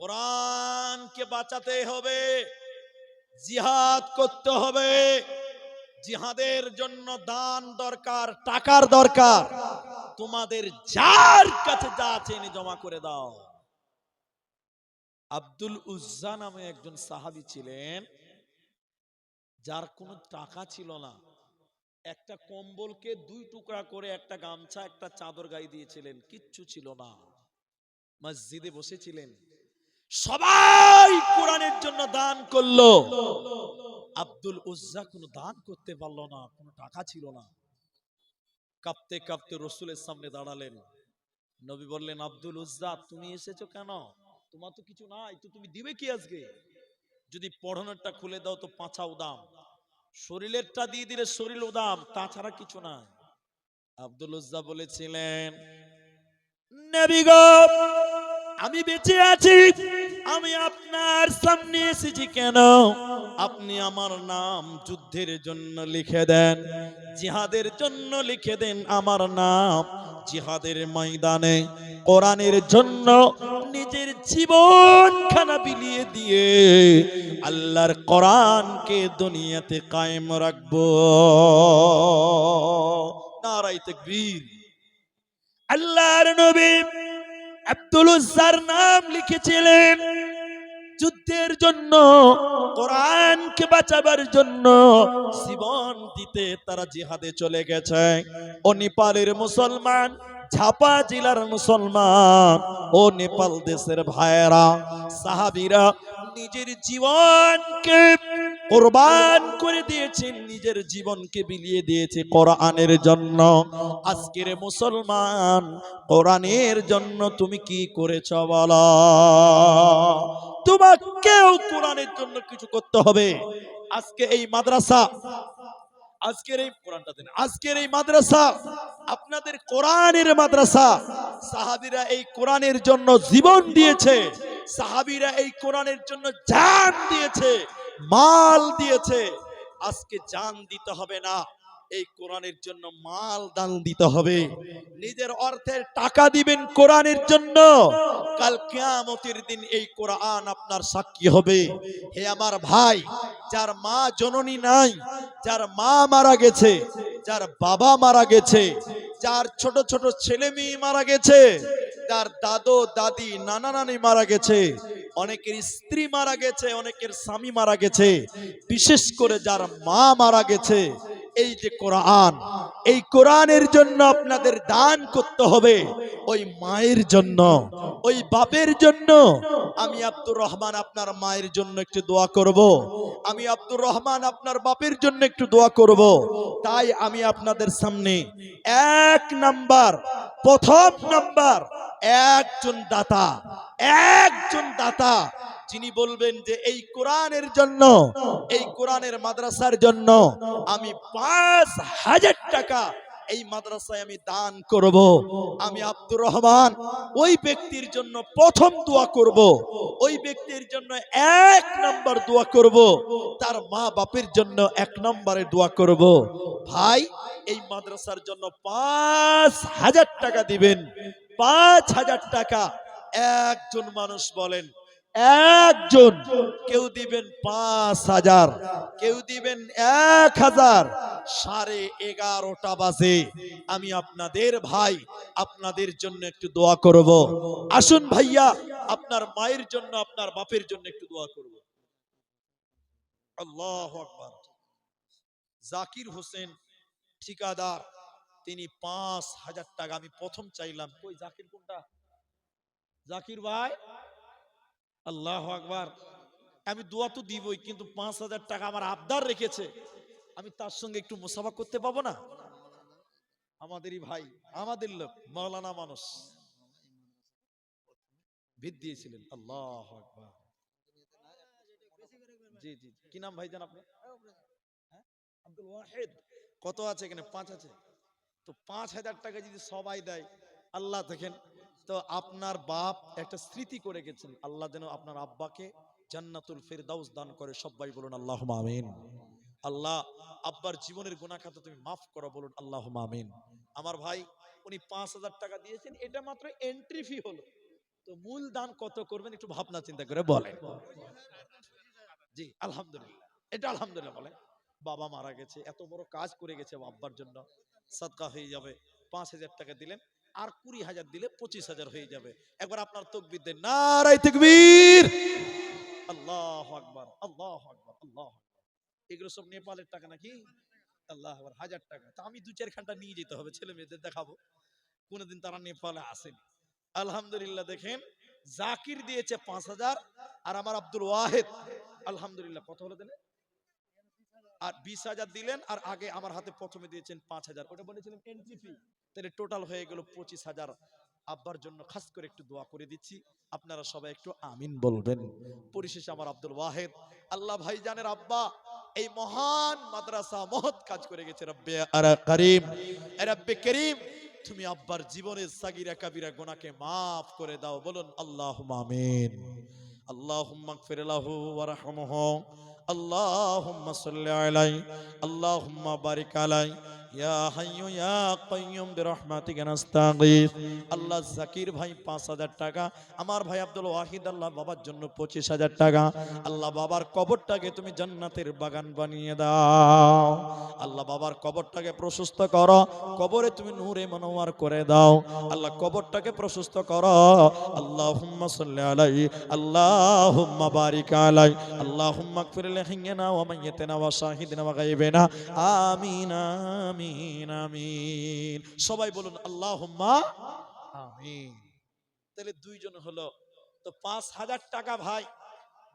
কোরআনকে বাঁচাতে হবে, জিহাদ করতে হবে, জিহাদের জন্য দান দরকার, টাকার দরকার, তোমাদের যার কাছে যা আছে এনে জমা করে দাও। আব্দুল উজ্জা নামে একজন সাহাবী ছিলেন, যার কোনো টাকা ছিল না, একটা কম্বলকে 2 টুকরা করে একটা গামছা একটা চাদর গায়ে দিয়েছিলেন, কিচ্ছু ছিল না, মসজিদে বসেছিলেন, সবাই কোরআনের জন্য দান করলো, আব্দুল উজ্জা কোনো দান করতে পারলো না, কোনো টাকা ছিল না। কাঁপতে কাঁপতে রাসূলের সামনে দাঁড়ালেন। নবী বললেন, আব্দুল উজ্জা তুমি এসেছো কেন? তোমার তো কিছু নাই, তো তুমি দিবে কি আজকে? যদি পড়ানোরটা খুলে দাও তো পাঁচা উদাম, শরীরেরটা দিয়ে দিলে শরীর উদাম, তাছাড়া কিছু নাই। আব্দুল উজ্জা বলেছিলেন, নবী গো, আমি বেঁচে আছি, আমি আপনার সামনে এসেছি কেন? আপনি আমার নাম যুদ্ধের জন্য লিখে দেন, জিহাদের জন্য লিখে দেন আমার নাম। জিহাদের ময়দানে কোরআনের জন্য নিজের জীবনখানা বিলিয়ে দিয়ে আল্লাহর কোরআনকে দুনিয়াতে কায়েম রাখবো। নারায়ে তাকবীর। আল্লাহর নবী আব্দুল উজ্জার নাম লিখেছিলেন যুদ্ধের জন্য, কোরআনকে বাঁচাবার জন্য জীবন দিতে তারা জিহাদে চলে গেছে। ও নেপালের মুসলমান, ঝাপা জেলার মুসলমান, ও নেপাল দেশের ভাইয়েরা, সাহাবীরা নিজের জীবনকে কুরবান করে দিয়েছেন, নিজের জীবনকে বিলিয়ে দিয়েছে কোরআনের জন্য। আজকের মুসলমান, কোরআনের জন্য তুমি কি করেছো বলো? তোমাকেও কোরআনের জন্য কিছু করতে হবে। আজকে এই মাদ্রাসা, আজকের এই কোরআনটা দেন, আজকের এই মাদ্রাসা আপনাদের কোরআনের মাদ্রাসা। সাহাবীরা এই কোরআনের জন্য জীবন দিয়েছে, সাহাবীরা এই কোরআনের জন্য জান দিয়েছে, মাল দিয়েছে। আজকে জান দিতে হবে না, এই কোরআনের জন্য মাল দান দিতে হবে। নিজের অর্থের টাকা দিবেন কোরআনের জন্য, কাল কিয়ামতের দিন এই কোরআন আপনার সাক্ষী হবে। হে আমার ভাই, যার মা জননী নাই, যার মা মারা গেছে, যার বাবা মারা গেছে, যার ছোট ছোট ছেলে মেয়ে মারা গেছে, যার দাদু দাদি নানা নানি মারা গেছে, অনেকের স্ত্রী মারা গেছে, অনেকের স্বামী মারা গেছে, বিশেষ করে যার মা মারা গেছে, এই যে কোরআন, এই কোরআনের জন্য আপনাদের দান করতে হবে। ওই মায়ের জন্য, ওই বাপের জন্য। আমি আব্দুর রহমান আপনার মায়ের জন্য একটু দোয়া করব, আমি আব্দুর রহমান আপনার বাপের জন্য একটু দোয়া করব। তাই আমি আপনাদের সামনে এক নাম্বার, প্রথম নাম্বার, একজন দাতা, একজন দাতা যিনি বলবেন যে এই কোরআনের জন্য, এই কোরআনের মাদ্রাসার জন্য আমি ৫,০০০ টাকা এই মাদ্রাসায় আমি দান করব, আমি আব্দুর রহমান ওই ব্যক্তির জন্য প্রথম দোয়া করব, ওই ব্যক্তির জন্য এক নাম্বার দোয়া করব, তার মা বাপের জন্য এক নম্বরে দোয়া করব। ভাই, এই মাদ্রাসার জন্য ৫,০০০ টাকা দিবেন, ৫,০০০ টাকা। একজন মানুষ বলেন, একজন, কেউ দিবেন ৫,০০০, কেউ দিবেন ১,০০০। 11:30 বাজে আমি আপনাদের ভাই, আপনাদের জন্য একটু দোয়া করব। আসুন ভাইয়া, আপনার মায়ের জন্য, আপনার বাপের জন্য একটু দোয়া করব। আল্লাহু আকবার। জাকির হোসেন ঠিকাদার, তিনি ৫,০০০ টাকা, আমি প্রথম চাইলাম, কই জাকির কোনটা? জাকির ভাই, আল্লাহু আকবার। আমি দোয়া তো দিবই, কিন্তু ৫,০০০ টাকা আমার আবদার রেখেছে, আমি তার সঙ্গে একটু মুসাফা করতে পাবো না? আমাদেরই ভাই, আমাদের লোক, মাওলানা মানুষ, ভিত দিয়েছিলেন। আল্লাহু আকবার। জি জি, কি নাম ভাইজান আপনার? হ্যাঁ, আব্দুল ওয়াহিদ। কত আছে এখানে? ৫ আছে। তো ৫,০০০ টাকা যদি সবাই দেয়, আল্লাহ দেখেন, তো আপনার বাপ একটা স্মৃতি করে গেছেন, আল্লাহ যেন আপনার আব্বাকে জান্নাতুল ফেরদাউস দান করে। সবাই বলুন আল্লাহুম্মা আমিন। আল্লাহ আব্বার জীবনের গুনাহ খাতা তুমি মাফ করো, বলুন আল্লাহুম্মা আমিন। আমার ভাই, উনি ৫,০০০ টাকা দিয়েছেন, এটা মাত্র এন্ট্রি ফি হলো। তো মূল দান কত করবেন একটু ভাবনা চিন্তা করে বলেন। জি আলহামদুলিল্লাহ, এটা আলহামদুলিল্লাহ বলেন। বাবা মারা গেছে, এত বড় কাজ করে গেছে আব্বার জন্য, সাদকা হয়ে যাবে। ৫,০০০ টাকা দিলেন, আর ২০,০০০ দিলে ২৫,০০০ হয়ে যাবে। একবার আপনার তাকবীর দেন, নারায়ে তাকবীর, আল্লাহু আকবার, আল্লাহু আকবার, আল্লাহু আকবার। এগুলো সব নেপালের টাকা নাকি? আল্লাহু আকবার। ১০০০ টাকা তো আমি ২-৪ ঘন্টা নিয়ে যেতে হবে, ছেলে মেয়েদের দেখাবো, কোনদিন তারা নেপালে আসেনি। আলহামদুলিল্লাহ। দেখেন, জাকির দিয়েছে ৫,০০০, আর আমার আব্দুল ওয়াহিদ আলহামদুলিল্লাহ কত হলো দিলেন? আর ২০,০০০ দিলেন, আর আগে আমার হাতে প্রথমে দিয়েছেন ৫,০০০, ওটা বলেছিলেন এন্ট্রি ফি, তাহলে টোটাল হয়ে গেল ২৫,০০০। আব্বার জন্য খাস করে একটু দোয়া করে দিচ্ছি, আপনারা সবাই একটু আমিন বলবেন। পরিশেষে আমার আব্দুল ওয়াহেদ আল্লাহ ভাইজানের আব্বা এই মহান মাদ্রাসা মহৎ কাজ করে গেছে। রব্বে করিম, রব্বে করিম, তুমি আব্বার জীবনের সাগিরা কাবিরা গুনাহকে মাফ করে দাও, বলুন আল্লাহুম্মা আমিন। আল্লাহুম্মা গফির লাহু ওয়ারহামহু, আল্লাহুম্মা সাল্লি আলাইহি, আল্লাহুম্মা বারিক আলাইহি, ইয়া হাইয়্যু ইয়া কাইয়্যুম বিরহমাতিকা নাস্তাগীথ। আল্লাহ জাকির ভাই ৫,০০০ টাকা, আমার ভাই আব্দুল ওয়াহিদ আল্লাহ বাবার জন্য ২৫,০০০ টাকা। আল্লাহ বাবার কবরটাকে তুমি জান্নাতের বাগান বানিয়ে দাও। আল্লাহ বাবার কবরটাকে প্রশস্ত করো, কবরে তুমি নূরে মনোয়ার করে দাও। আল্লাহ কবরটাকে প্রশস্ত করো। আল্লাহুম্মা সাল্লি আলাইহি, আল্লাহুম্মা বারিক আলাইহি, আল্লাহুম্মা গফির লিহিনা ওয়া মাইয়িতিনা ওয়া শাহিদিনা ওয়া গায়বিনা। আমিন আমিন আমিন। সবাই বলুন আল্লাহুম্মা আমিন। তাহলে দুইজন হলো, তো ৫,০০০ টাকা ভাই,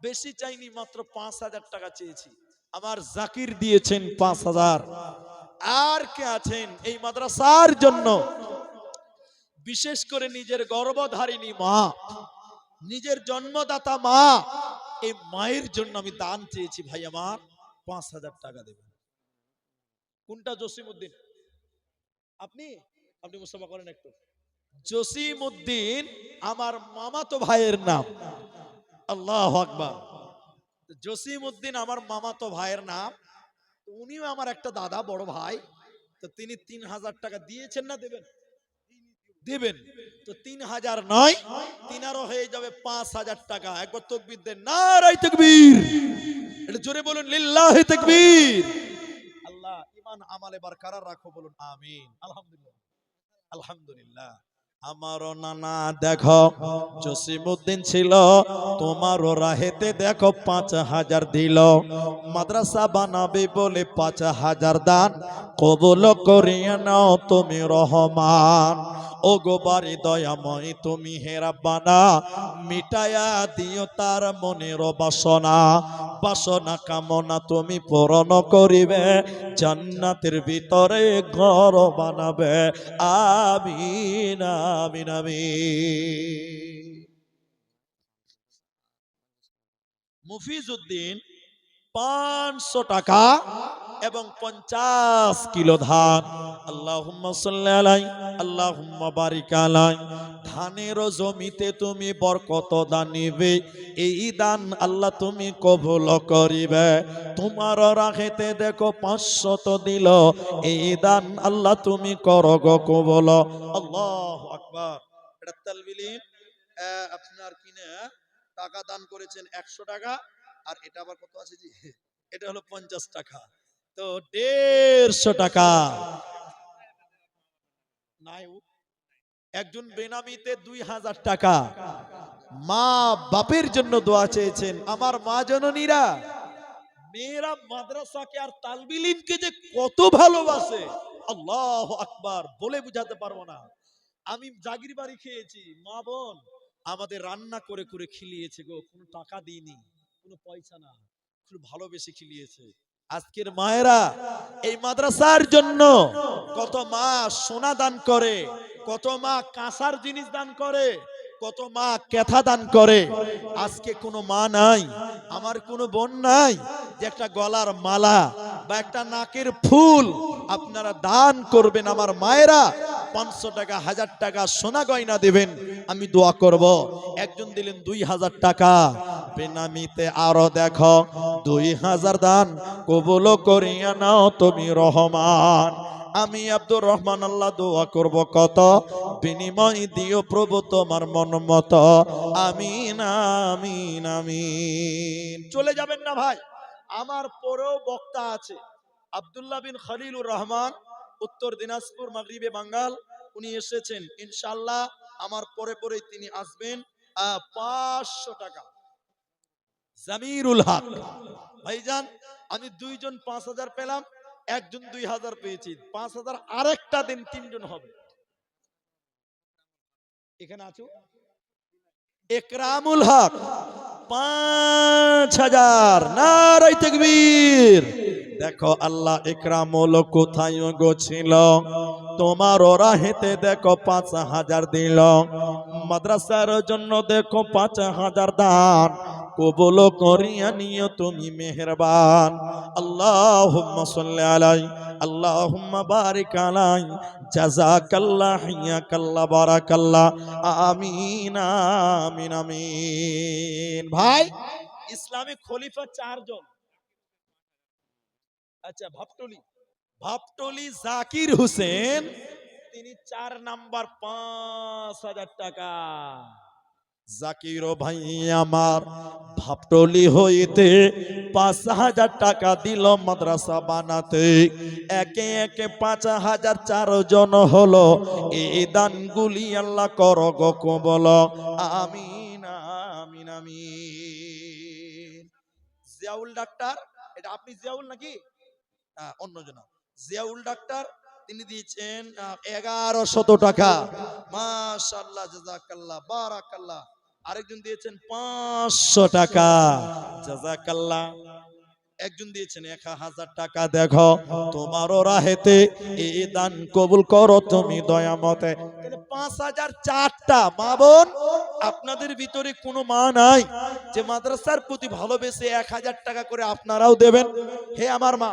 বেশি চাইনি, মাত্র ৫,০০০ টাকা চেয়েছি। আমার জাকির দিয়েছেন ৫,০০০। আর কে আছেন এই মাদ্রাসার জন্য, বিশেষ করে নিজের গর্ভধারিণী মা, নিজের জন্মদাতা মা, এই মায়ের জন্য আমি দান চেয়েছি, ভাই আমার ৫,০০০ টাকা দেবেন। কোনটা? জসিমউদ্দিন। আপনি আপনি মুস্তাফা করেন একটু। জসিমউদ্দিন আমার মামাতো ভাইয়ের নাম। আল্লাহু আকবার। জসিমউদ্দিন আমার মামাতো ভাইয়ের নাম। উনিও আমার একটা দাদা, বড় ভাই। তো তিনি ৩,০০০ টাকা দিয়েছেন না দেবেন? দেবেন। তো ৩,০০০ নয়, তিনারও হয়ে যাবে ৫,০০০ টাকা। একবার তাকবীর দেন, নারায়ে তাকবীর। এটা জোরে বলুন, লিল্লাহি তাকবীর। আল্লাহ ঈমান আমালে বরকরার রাখো, বলুন আমিন। আলহামদুলিল্লাহ, আলহামদুলিল্লাহ। আমারও নানা দেখো জসিমউদ্দিন ছিল, তোমারও রাহেতে দেখো ৫,০০০ দিল। মাদ্রাসা বানাবে বলে ৫,০০০ দান কবুল করিয়া নাও তুমি রহমান। ও গো বাড়ি দয়াময় তুমি হে রাব্বানা, মিটায়া দিও তার মনের বাসনা। বাসনা কামনা তুমি পূরণ করিবে, জান্নাতের ভিতরে ঘর বানাবে। আমিন আমিন আমিন। মুফিজউদ্দিন ৫০০ টাকা এবং ৫০ কিলো ধান। আল্লাহুম্মা সাল্লি আলাইহি, আল্লাহুম্মা বারিক আলাইহি। ধানের জমিতে তুমি বরকত দান নিবে, এই দান আল্লাহ তুমি কবুল করিবে। তোমার রাখেতে দেখো ৫০০ দিল, এই দান আল্লাহ তুমি করো গো কবুল। আল্লাহু আকবার। এটা তালবিলিন আপনার কিনে টাকা দান করেছেন ১০০ টাকা, আর এটা আবার কত আছে জি, এটা হলো ৫০ টাকা, তো ১৫০ টাকা। নাই, একজন বেনামিতে ২,০০০ টাকা মা বাপের জন্য দোয়া চেয়েছেন। আমার মা জননীরা, মেয়েরা মাদ্রাসাকে আর তালবিলিনকে যে কত ভালোবাসে, আল্লাহু আকবার, বলে বুঝাতে পারবো না। আমি জাগির বাড়ি খেয়েছি, মা বোন আমাদের রান্না করে করে খিলিয়েছে গো, কোনো টাকা দিইনি, কোনো পয়সা না, খুব ভালোবেসে খিলিয়েছে। আজকের মায়েরা এই মাদ্রাসার জন্য কত মা সোনা দান করে, কত মা কাঁসার জিনিস দান করে, কত মা কেথা দান করে। আজকে কোনো মা নাই, আমার কোনো বোন নাই যে একটা গলার মালা বা একটা নাকের ফুল আপনারা দান করবেন। আমার মায়েরা ৫০০ টাকা, ১০০০ টাকা সোনা গয়না দেবেন, আমি দোয়া করব। একজন দিলেন ২,০০০ টাকা, বেনামিতে আরো দেখো ২,০০০ দান কবুল করিয়া নাও তুমি রহমান। আমি আব্দুর রহমান আল্লাহ দোয়া করব, কত বিনিময় দিও প্রভু তোমার মন মতো। আমিন আমিন আমিন। চলে যাবেন না ভাই, আমার পরেও বক্তা আছে আব্দুল্লাহ বিন খলিলুর রহমান, উত্তর দিনাজপুর, মাগরিবে বাঙ্গাল। উনি এসেছেন, ইনশাআল্লাহ আমার পরে পরেই তিনি আসবেন। ৫০০ টাকা। জামিরুল হক ভাইজান, আমি দুইজন ৫,০০০ পেলাম, একজন ২,০০০ পেয়েছি, ৫,০০০ আরেকটা দিন, তিনজন হবে। এখানে আছো একরামুল হক ৫,০০০। নারায়ে তাকবীর। দেখো আল্লাহ একরামুল কোথায় গো ছিল, তোমার রাহেতে দেখো 5,000 দিল, মাদ্রাসার জন্য দেখো 5,000 দান কবুল করিয়া নিও তুমি মেহেরবান। আল্লাহুম্মা সাল্লি আলাই, আল্লাহুম্মা বারিক আলাই, জাযাকাল্লাহ হিয়াকাল্লাহ বারাকাল্লাহ, আমিন আমিন আমিন। ভাই, ইসলামিক খলিফা 4 জন। আচ্ছা, ভাবটলি জাকির হোসেন, তিনি 4 নাম্বার 5,000 টাকা। জাকির ভাই আমার ভাবটলি হইতে 5,000 টাকা দিল মাদ্রাসা বানাতে। একে একে 5,000 4 জন হলো। এই দানগুলি আল্লাহ করো গো কবুল, আমিন আমিন আমিন। জিয়াউল ডাক্তার, এটা আপনি জিয়াউল নাকি অন্যজন? জিয়াউল ডাক্তার, তিনি দিয়েছেন 1100 টাকা। মাশাআল্লাহ, জাযাকাল্লাহ বারাকাল্লাহ। আরেকজন দিয়েছেন 500 টাকা, জাযাকাল্লাহ। একজন দিয়েছেন 1000 টাকা। দেখো তোমারও রাহেতে এই দান কবুল করো তুমি দয়ামতে। 5,000 4টা। মা বোন, আপনাদের ভিতরে কোনো মা নাই যে মাদ্রাসার প্রতি ভালোবেসে 1000 টাকা করে আপনারাও দেবেন? হে আমার মা।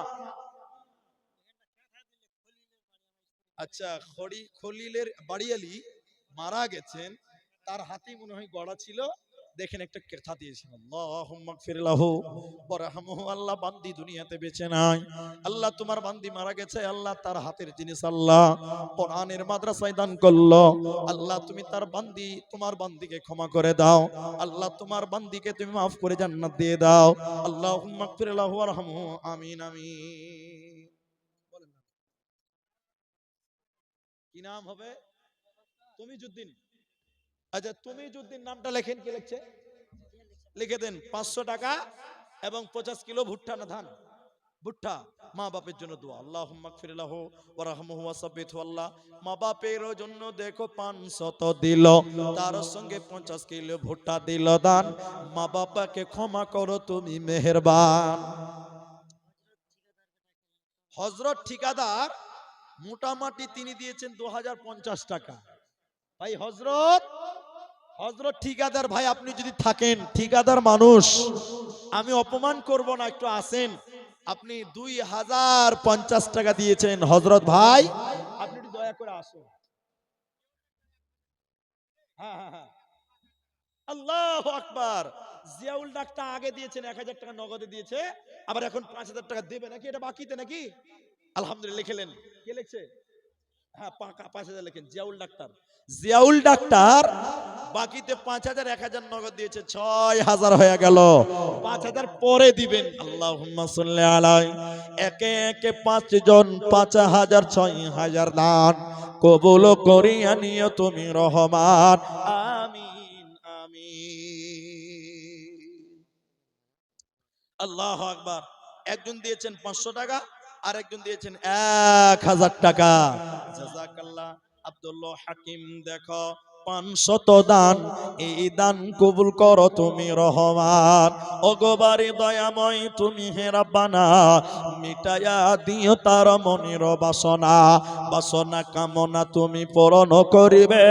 আচ্ছা, খলিলের বাড়িয়ালি মারা গেছেন, তার হাতে মনে হয় গড়া ছিল। দেখেন একটা কথা দিয়েছেন, আল্লাহুম্মা গফির লাহু ওয়ারহামহু। আল্লাহ, বান্দি দুনিয়াতে বেঁচে নাই, আল্লাহ তোমার বান্দি মারা গেছে, আল্লাহ তার হাতের জিনিস আল্লাহ কোরআনের মাদ্রাসায় দান করলো, আল্লাহ তুমি তার বান্দি, তোমার বান্দিকে ক্ষমা করে দাও, আল্লাহ তোমার বান্দিকে তুমি মাফ করে জান্নাত দিয়ে দাও। আল্লাহুম্মা গফির লাহু ওয়ারহামহু, আমিন আমিন। বলেন না। কি নাম হবে? তুমিজুদ্দিন। আচ্ছা, তুমিজুদ্দিন নামটা লেখেন, কি লিখছে লিখে দেন। 500 টাকা এবং 50 কিলো ভুট্টা না ধান, ভুট্টা। মা বাপের জন্য দোয়া, আল্লাহুম্মা গফির লাহু ওয়ারহামহু ওয়াসাব্বিতহু। আল্লাহ মা বাপের জন্য দেখো 500 দিল, তার সঙ্গে 50 কিলো ভুট্টা দিল দান। মা বাবাকে ক্ষমা করো তুমি মেহেরবান। হযরত ঠিকাদার মোটামুটি তিনি দিয়েছেন 2050 টাকা। ভাই হযরত ঠিকাদার ভাই, আপনি যদি থাকেন, ঠিকাদার মানুষ, আমি অপমান করব না, একটু আসেন। আপনি 2050 টাকা দিয়েছেন হযরত ভাই, আপনি একটু দয়া করে আসুন। হ্যাঁ হ্যাঁ হ্যাঁ, আল্লাহু আকবার। জিয়াউল ডাক্তার আগে দিয়েছেন 1000 টাকা নগদে দিয়েছে, আবার এখন 5,000 টাকা দেবে নাকি? এটা বাকিতে নাকি? আলহামদুলিল্লাহ, লিখে নেন। কে লিখছে? হ্যাঁ, 5,000 লেখেন। জিয়াউল ডাক্তার বাকিতে 5,000, 1,000 নগদ দিয়েছে, 6,000 হয়ে গেল। 5,000 পরে দিবেন। আল্লাহুম্মা সাল্লি আলাই। একে একে 5 জন 5,000, 6,000 দান কবুল করিয়া নিও তুমি রহমান, আমিন আমিন। আল্লাহু আকবার। একজন দিয়েছেন 500 টাকা, আর একজন দিয়েছেন 1,000 টাকা। জাযাকাল্লাহ। আব্দুল্লাহ হাকিম, দেখো 500 দান, এই দান কবুল করো তুমি রহমান। ওগোবারে দয়াময় তুমি হে রাব্বানা, মিটায়া দিও তার মনের বাসনা, বাসনা কামনা তুমি পূরণ করিবে,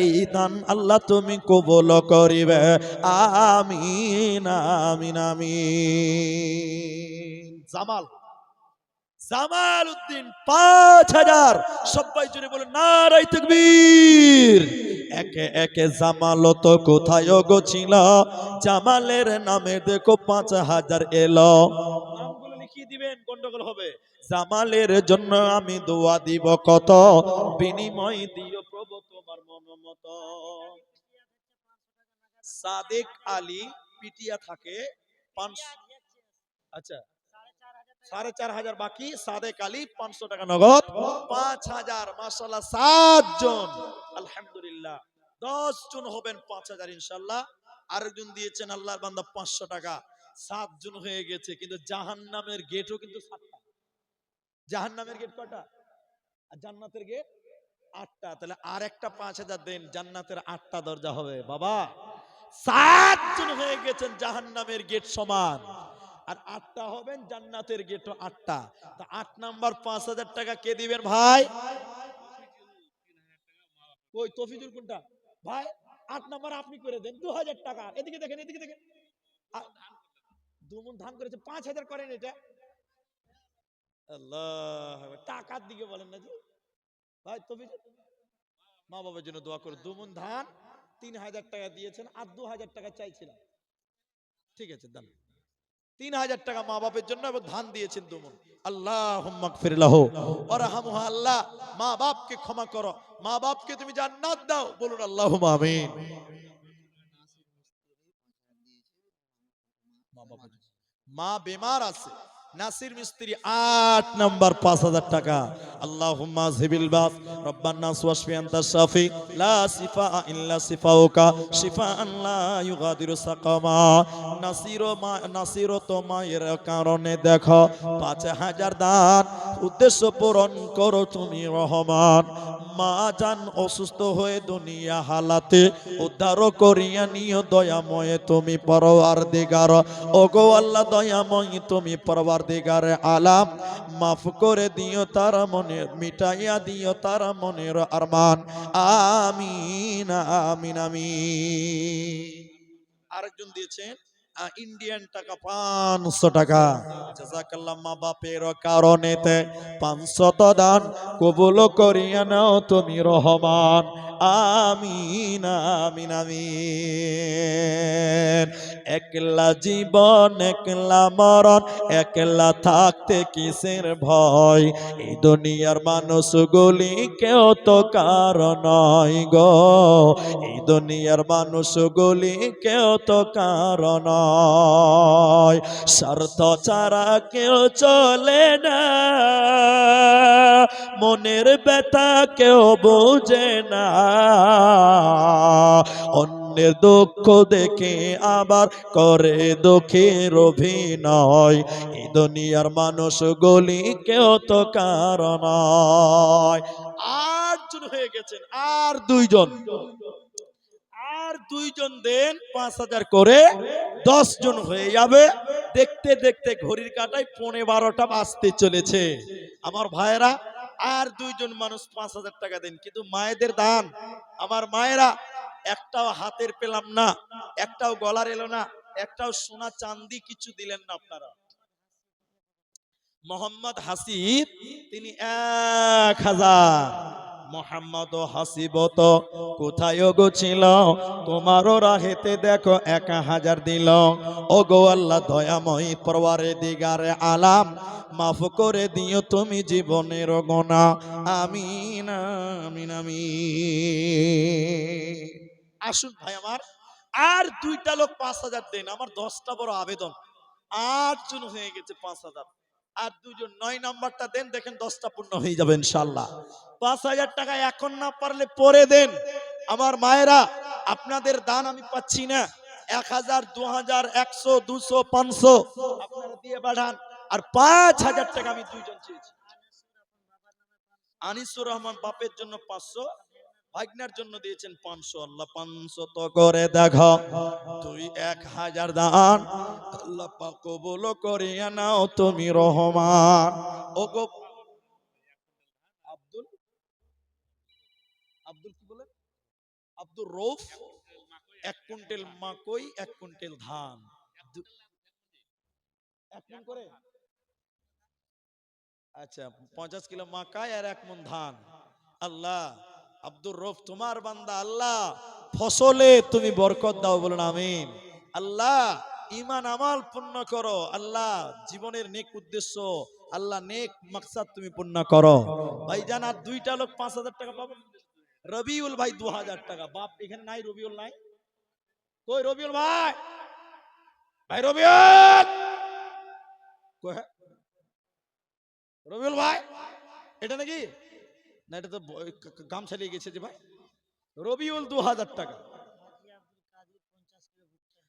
এই দান আল্লাহ তুমি কবুল করিবে, আমিন আমিন আমিন। জামাল উদ্দিন 5,000। সবাই জুড়ে বলেন নারায়ে তাকবীর। একে একে জামাল তো কোথায় গো ছিল, জামালের নামে দেখো 5,000 এলো। নামগুলো লিখিয়ে দিবেন, গন্ডগোল হবে। জামালের জন্য আমি দোয়া দিব কত, বিনিময় দিও প্রভু তোমার মন মতো। সাদেক আলী পিটিয়া থাকে। আচ্ছা, 4,500 বাকি। সাদেক আলী 500 টাকা নগদ, 5,000। মাশাআল্লাহ, 7 জন। আলহামদুলিল্লাহ, 10 জন হবেন 5,000 ইনশাআল্লাহ। আরেকজন দিয়েছেন আল্লাহর বান্দা 500 টাকা, 7 জন হয়ে গেছে। কিন্তু জাহান্নামের গেটও কিন্তু 7টা। জাহান্নামের গেট কয়টা? আর জান্নাতের গেট 8টা। তাহলে আর একটা 5,000 দেন, জান্নাতের 8টা দরজা হবে। বাবা, 7 জন হয়ে গেছেন, জাহান্নামের গেট সমান। আর 8টা হবেন, জান্নাতের গেটও 8টা। তা 8 নাম্বার 5,000 টাকা কে দিবেন ভাই? ওই তফিজুল কোনটা ভাই? 8 নাম্বার আপনি করে দেন 2000 টাকা। এদিকে দেখেন, এদিকে দেখেন। দুমন ধান করেছে 5000 করেন এটা। আল্লাহ, টাকার দিকে বলেন না জি ভাই। তফিজুল মা বাবার জন্য দোয়া করে। দুমন ধান 3000 টাকা দিয়েছেন, আর 2000 টাকা চাইছিলাম। ঠিক আছে দাম 3000 টাকা মা বাপের জন্য এবং ধান দিয়েছেন দুমন। আল্লাহুম্মা গফির লাহু ওয়ারহামহু। আল্লাহ মা বাপকে ক্ষমা করো, মা বাপকে তুমি জান্নাত দাও, বলুন আল্লাহুম্মা আমিন। মা বেমার আছে, নাসির মিস্ত্রি 8 নাম্বার 5000 টাকা। আল্লাহুম্মা জিবিল বাস রব্বান নাস ওয়াশফি আনতা শাফি লা শিফা ইল্লা শিফাউকা শিফাআন লা ইউগাদিরু সাকামা। নাসিরও তো মায়ের কারণে দেখো 5000 দান, উদ্দেশ্য পূরণ করো তুমি রহমান। মা জান অসুস্থ হয়ে দুনিয়া হালাতে উদ্ধার করিয়া নিও দয়াময় তুমি পরওয়ারদিগার। ওগো আল্লাহ দয়াময় তুমি পরওয়ারদিগার আলাম, মাফ করে দিও তার মনে, মিটাইয়া দিও তার মনের আরমান। আমিন আমিন আমিন। আরেকজন দিয়েছেন ইন্ডিয়ান টাকা 500 টাকা। জাযাকাল্লাহ। মা বাপের কারণেতে 500 দান কবুল করিয়া নাও তুমি রহমান। আমিন আমিন আমিন। একলা জীবন একলা মরণ, একলা থাকতে কিসের ভয়? এই দুনিয়ার মানুষগুলি কেউ তো কারণ নয় গো, এই দুনিয়ার মানুষগুলি কেউ তো কারণ নয়। স্বার্থ ছাড়া কেউ চলে না, মনের ব্যথা কেউ বোঝে না, অন্যের দুঃখ দেখে আবার করে দুঃখের অভিনয়। এই দুনিয়ার মানুষগুলি কেউ তো কারণ নয়। 8 জন হয়ে গেছেন, আর 2 জন, আর 2 জন দেন 5000 করে, 10 জন হয়ে যাবে। দেখতে দেখতে ঘড়ির কাঁটায় 12:15 বাজতে চলেছে। আমার ভাইরা আর 2 জন মানুষ 5000 টাকা দেন, কিন্তু মায়েদের দান। আমার মায়েরা একটাও হাতের পেলাম না, একটাও গলার এলো না, একটাও সোনা চাঁদি কিছু দিলেন না আপনারা। মোহাম্মদ হাসিব তিনি 1000। মোহাম্মদ হাসিবত কোথায় গো ছিল, তোমারও রাহেতে দেখো 1000 দিল। ও গো আল্লাহ দয়াময় পরওয়ারদিগার আলাম, মাফ করে দিও তুমি জীবনের গুনাহ। আমিন আমিন আমিন। আসুন ভাই আমার, আর 2টা লোক 5000 দেন। আমার 10টা বড় আবেদন। 8 জন হয়ে গেছে 5000, আর 2 জন 9 নাম্বারটা দেন, দেখেন 10টা পূর্ণ হয়ে যাবে ইনশাআল্লাহ। 5000 টাকা এখন না পারলে পরে দেন। আমার মায়েরা আপনাদের দান আমি পাচ্ছি না। 1000 2000 100 200 500 আপনারা দিয়ে পাঠান। আর 5000 টাকা আমি 2 জন চেয়েছি। আনিসুর রহমান বাপের জন্য 500, ভাগনার জন্য দিয়েছেন 500। আল্লাহ 500 তো করে দেখো, তুই 1000 দান আল্লাহ পাক কবুল করিয়া নাও তুমি রহমান। ওগো আব্দুল, আব্দুল কি বলে, আব্দুর রৌফ 1 কুইন্টাল মাকই 1 কুইন্টাল ধান, 1 মণ করে। আচ্ছা 50 কিলো মাকাই আর 1 মণ ধান। আল্লাহ আব্দুর রৌফ তোমার বান্দা, আল্লাহ ফসলে তুমি বরকত দাও, বলুন আমিন। আল্লাহ ঈমান আমাল পূর্ণ করো, আল্লাহ জীবনের নেক উদ্দেশ্য, আল্লাহ নেক মাকসাদ তুমি পূর্ণ করো। ভাইজান আর 2টা লোক 5000 টাকা পাবেন। রবিউল ভাই 2000 টাকা। বাপ এখানে নাই, রবিউল নাই, কই রবিউল ভাই? ভাই রবিউল কই? রবিউল ভাই এটা নাকি না, এটা তো গামছা নিয়ে গেছে যে ভাই। রবিউল 2000 টাকা।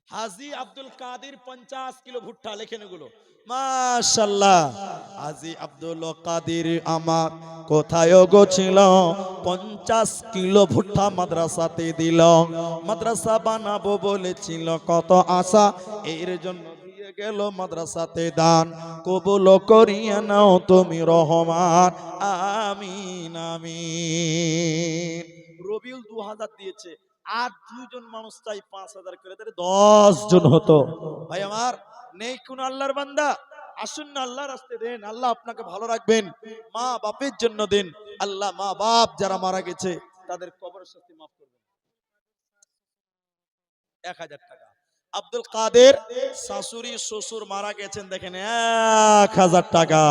হাজী আব্দুল কাদের 50 কিলো ভুট্টা, লেখেন এগুলো। মাশাআল্লাহ। হাজী আব্দুল কাদের আমার কোথায় গো ছিল, 50 কিলো ভুট্টা মাদ্রাসাতে দিল। মাদ্রাসা বানাবো বলেছিল, কত আশা এর জন্য দিয়ে গেল মাদ্রাসাতে দান। কবুল করিয়া নাও তুমি রহমান। আমিন আমিন। রবিউল 2000 দিয়েছে, আর 2 জন মানুষ চাই 5000 করে, তাহলে 10 জন হতো। ভাই আমার, নেই কোন আল্লাহর বান্দা, আসুন না আল্লাহর রাস্তায় দেন, আল্লাহ আপনাকে ভালো রাখবেন। মা বাপের জন্য দেন, আল্লাহ মা বাপ যারা মারা গেছে তাদের কবরের শাস্তি মাফ করবেন। 1000 টাকা। আব্দুল কাদের শাশুড়ি শ্বশুর মারা গেছেন, দেখেন 1000 টাকা।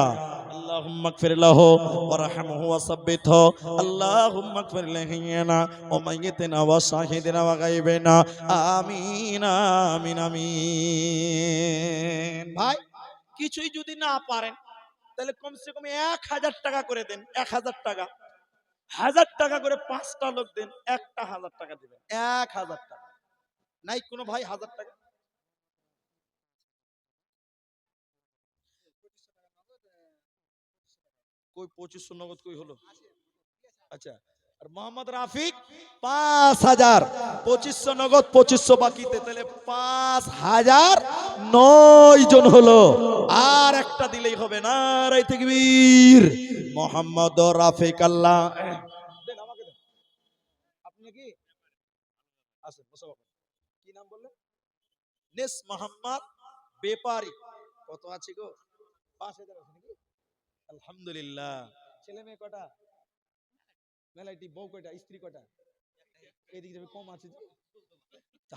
আল্লাহুম্মা গফির লাহু ওয়া রাহমহু ওয়া সাব্বিতহু, আল্লাহুম্মা গফির লিহিনা ওয়া মাইয়িতিনা ওয়া শাহিদিনা ওয়া গায়বিনা, আমিন আমিন আমিন। ভাই কিছুই যদি না পারেন তাহলে কমসে কম 1000 টাকা করে দেন। 1000 টাকা, 1000 টাকা করে 5টা লোক দেন, একটা 1000 টাকা দিবেন। 1000 টাকা। নাই কোনো ভাই 1000 টাকা? কই 2500 নগদ কই হলো? আচ্ছা, আর মোহাম্মদ রাফিক 5000, 2500 নগদ 2500 বাকিতে, তাহলে 5000 9 জন হলো। আর একটা দিলেই হবে। নারে তাকবীর। মোহাম্মদ রাফিক আল্লাহ দেন, আমাকে দেন। আপনি কি আছেন মুসাফা, কি নাম বললেন? নেস মোহাম্মদ বেপারি। কত আছে গো? 5000 আছে নাকি? আলহামদুলিল্লাহ। ছেলে মেয়ে কটা? মেলাইটি বউ কয়টা? স্ত্রী কয়টা? এদিকে যাবে কম আছে যে,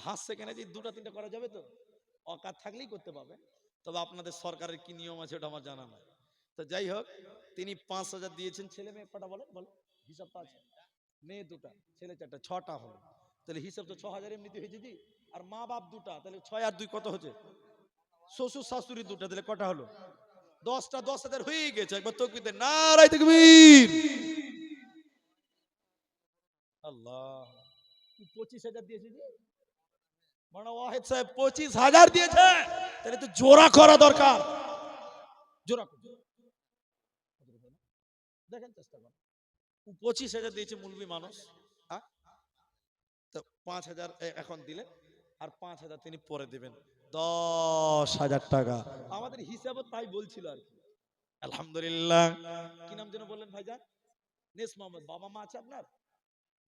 হাসছে কেন যে দুটা তিনটা করা যাবে তো, অকাত থাকলেই করতে পারবে। তবে আপনাদের সরকারের কি নিয়ম আছে ওটা আমার জানা নাই। তো যাই হোক, তিনি 5000 দিয়েছেন। ছেলে মেয়ে কটা বলেন, বলো হিসাবটা আছে? মেয়ে দুটা, ছেলে চারটা, 6টা হলো। তাহলে হিসাব তো 6000 এমনিতে হয়েছে জি। আর মা বাপ দুটা, তাহলে 6 আর 2 কত হচ্ছে? শ্বশুর শাশুড়ি দুটা, তাহলে কটা হলো? 10টা, 10,000 হয়ে গেছে। একবার তাকবীর দেন, নারে তাকবীর। আল্লাহ, 25,000 দিয়েছে জি। মানে ওয়াহিদ সাহেব 25,000 দিয়েছে, তাহলে তো জোড়া করা দরকার। জোড়া দেখেন, চেষ্টা করেন। 25,000 দিয়েছে মুলবি মানুষ, হ্যাঁ? তো 5,000 এখন দিলেন, আর 5,000 তিনি পরে দিবেন, 10,000 টাকা। আমাদের হিসাবও তাই বলছিল আর কি। আলহামদুলিল্লাহ। কি নাম যেন বললেন ভাইজান? নেস মোহাম্মদ। বাবা মা আছে আপনার?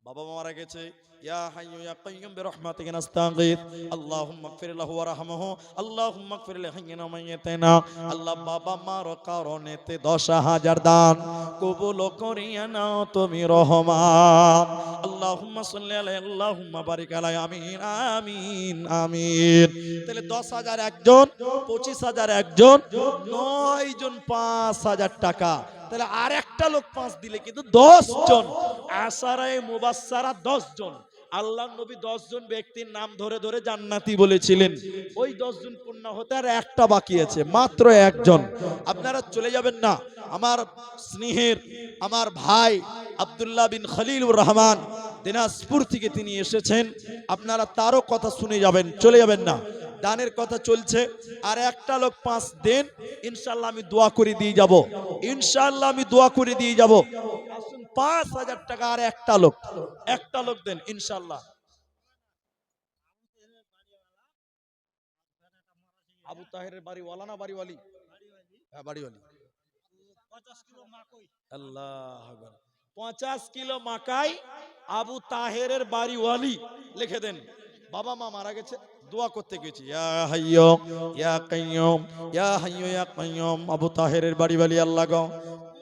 বাবা মা মারা গেছে। ইয়া হাইয়্যু ইয়া কাইয়্যুম বিরহমাতিকা নাস্তাগীথ, আল্লাহুম্মা গফির লাহু ওয়ারহামহু, আল্লাহুম্মা গফির লিহাইয়্যিনা ওয়া মাইয়্যিতিনা। আল্লাহ বাবা মার কারণেতে 10,000 দান কবুল করিয়া নাও তুমি রহমান। আল্লাহুম্মা সাল্লি আলাইহি, আল্লাহুম্মা বারিক আলাইহি, আমিন আমিন আমিন। তাহলে 10,000 একজন, 25,000 একজন, 9 জন 5,000 টাকা। তাহলে আর একটা লোক 5 দিলে কিন্তু 10 জন। আশারায়ে মুবাশশারা 10 জন। আল্লাহর নবী 10 জন ব্যক্তির নাম ধরে ধরে জান্নাতি বলেছিলেন। ওই 10 জন পূর্ণ হতে আর একটা বাকি আছে, মাত্র একজন। আপনারা চলে যাবেন না। আমার স্নেহের আমার ভাই আব্দুল্লাহ বিন খলিলুর রহমান দিনাজপুর থেকে তিনি এসেছেন। আপনারা তারও কথা শুনে যাবেন, চলে যাবেন না। দানের কথা চলছে, আর একটা লোক 5 দেন, ইনশাআল্লাহ আমি দোয়া করে দিয়ে যাব। ইনশাআল্লাহ আমি দোয়া করে দিয়ে যাব। আসুন 5,000 টাকা আর একটা লোক দেন ইনশাআল্লাহ। আবু তাহেরের বাড়ি ওয়ালা না বাড়িওয়ালি? হ্যাঁ, বাড়িওয়ালি। আল্লাহ আকবার। 50 কিলো মাকাই আবু তাহেরের বাড়িওয়ালি লিখে দেন। বাবা মা মারা গেছে, দোয়া করতে গেছি। ইয়া হাইয়্যু ইয়া কাইয়্যুম, ইয়া হাইয়্যু ইয়া কাইয়্যুম, আবু তাহেরের বাড়িওয়ালি আল্লাহ গো,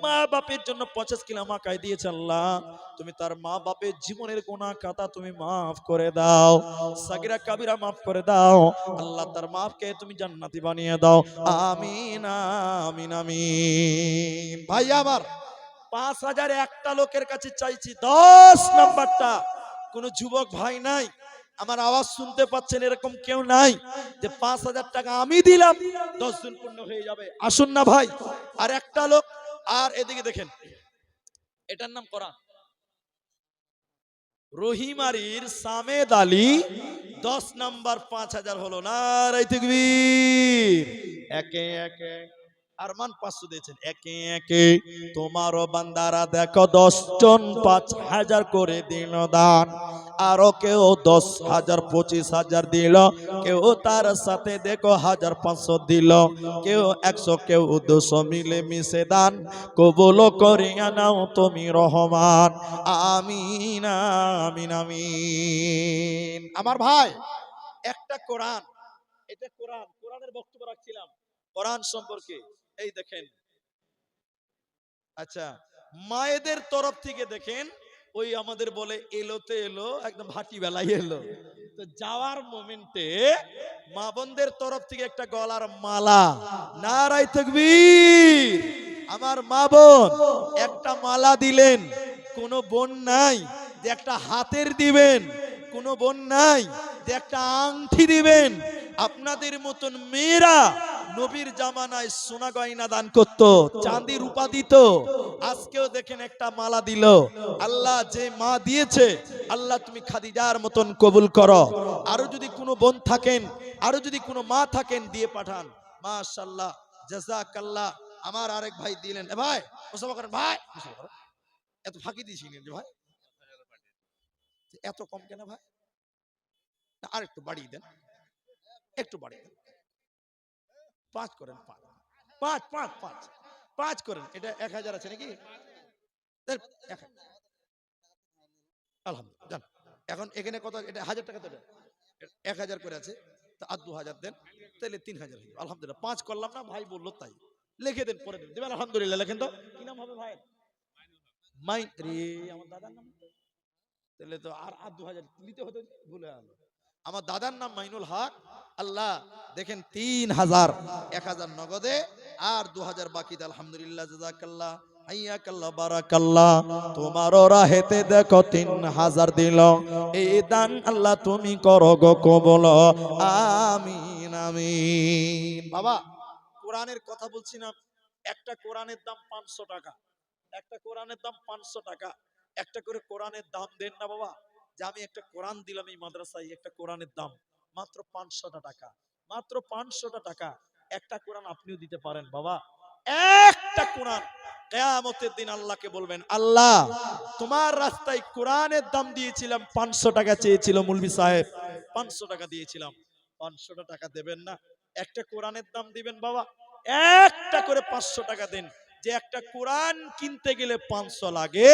মা বাপের জন্য 50 কিলো মাকাই দিয়েছে আল্লাহ। তুমি তার মা বাপের জীবনের গুনাহ খাতা তুমি মাফ করে দাও, সাগিরা কাবিরা মাফ করে দাও আল্লাহ। তার মাফকে তুমি জান্নাতি বানিয়ে দাও, আমিন আমিন আমিন। ভাই আমার, 5,000 একটা লোকের কাছে চাইছি। 10 নাম্বারটা কোন যুবক ভাই নাই, আমার আওয়াজ শুনতে পাচ্ছেন এরকম কেউ নাই যে 5,000 টাকা আমি দিলাম 10 জন পূর্ণ হয়ে যাবে? আসুন না ভাই, আর একটা লোক। আর এদিকে দেখেন, এটার নাম কোরআন। রহিমারির সামেদ আলী 10 নাম্বার 5,000 হলো। নারে তাকবীর। একে একে আরমান 500 দিয়েছেন। একে একে তোমারও বান্দারা দেখো 10 জন 5,000 করে দিল দান। আরো কেউ 10,000 25,000 দিল, কেউ তার সাথে দেখো 1,500 দিল, কেউ 100, কেউ 200 মিলে মিশে দান কবুল করিয়া নাও তুমি রহমান। আমিন আমিন আমিন। আমার ভাই, একটা কোরআন, এটা কোরআন, কোরআনের বক্তব্য রাখছিলাম কোরআন সম্পর্কে। এই দেখেন, আচ্ছা, মায়েদের তরফ থেকে দেখেন, ওই আমাদের বলে এলোতে এলো, একদম ভাটি বেলায় এলো, তো যাওয়ার মোমেন্টে মা বোনদের তরফ থেকে একটা গলার মালা, নারায়ে তাকবীর। আমার মা বোন একটা মালা দিলেন, কোন বোন নাই যে একটা হাতের দিবেন, কোন বোন নাই যে একটা আংটি দিবেন। আপনাদের মতন মেয়েরা নবীর জামানায় সোনা গয়না দান করত, চাঁদি রূপা দিত। আজকেও দেখেন একটা মালা দিল। আল্লাহ যে মা দিয়েছে, আল্লাহ তুমি খাদিজার মতন কবুল করো। আরো যদি কোনো বোন থাকেন, আরো যদি কোনো মা থাকেন, দিয়ে পাঠান। মাশাআল্লাহ, জাযাকাল্লাহ। আমার আরেক ভাই দিলেন। এ ভাই মুসাফা করেন ভাই, মুসাফা করেন। এত ফাঁকি দিয়েছি যে ভাই, এত কম কেন ভাই? আর একটু বাড়িয়ে দেন, একটু বাড়িয়ে দেন। 5 করেন, 5 5 5 5 5 করেন। এটা 1000 আছে নাকি? আলহামদুলিল্লাহ, যান। এখন এখানে কত? এটা 1000 টাকা, তো এটা 1000 করে আছে, তো আর 2000 দেন, তাহলে 3000 হয়ে যাবে। আলহামদুলিল্লাহ, 5 করলাম না, ভাই বললো তাই। লিখে দেন, পরে দেন, দেবেন। আলহামদুলিল্লাহ লেখেন তো। কি নাম হবে ভাই? মাইন রে, আমার দাদার নাম। তাহলে তো আর 2000 নিতে হতো, ভুলে গেল। আমার দাদার নাম মাইনুল হক। আল্লাহ দেখেন 3000, 1000 নগদে আর 2000 বাকিতে। আলহামদুলিল্লাহ, জাযাকাল্লাহ, হাইয়াকাল্লাহ, বারাকাল্লাহ। তোমার রাহেতে দেখো 3000 দিল। এই দান আল্লাহ তুমি করো গো কবুল, আমিন আমিন। বাবা, কোরআনের কথা বলছি না, একটা কোরআনের দাম 500 টাকা, একটা কোরআনের দাম 500 টাকা। একটা করে কোরআনের দাম দেন না বাবা, যে আমি একটা কোরআন দিলাম এই মাদ্রাসায়, একটা কোরআনের দাম মাত্র 500 টাকা, মাত্র 500 টাকা। একটা কোরআন আপনিও দিতে পারেন বাবা, একটা কোরআন। কিয়ামতের দিন আল্লাহকে বলবেন, আল্লাহ তোমার রাস্তায় কোরআনের দাম দিয়েছিলাম, 500 টাকা চেয়েছিল মুলবি সাহেব, 500 টাকা দিয়েছিলাম, 500 টাকা দেবেন না? একটা কোরআনের দাম দিবেন বাবা, একটা করে 500 টাকা দেন। যে একটা কোরআন কিনতে গেলে 500 লাগে,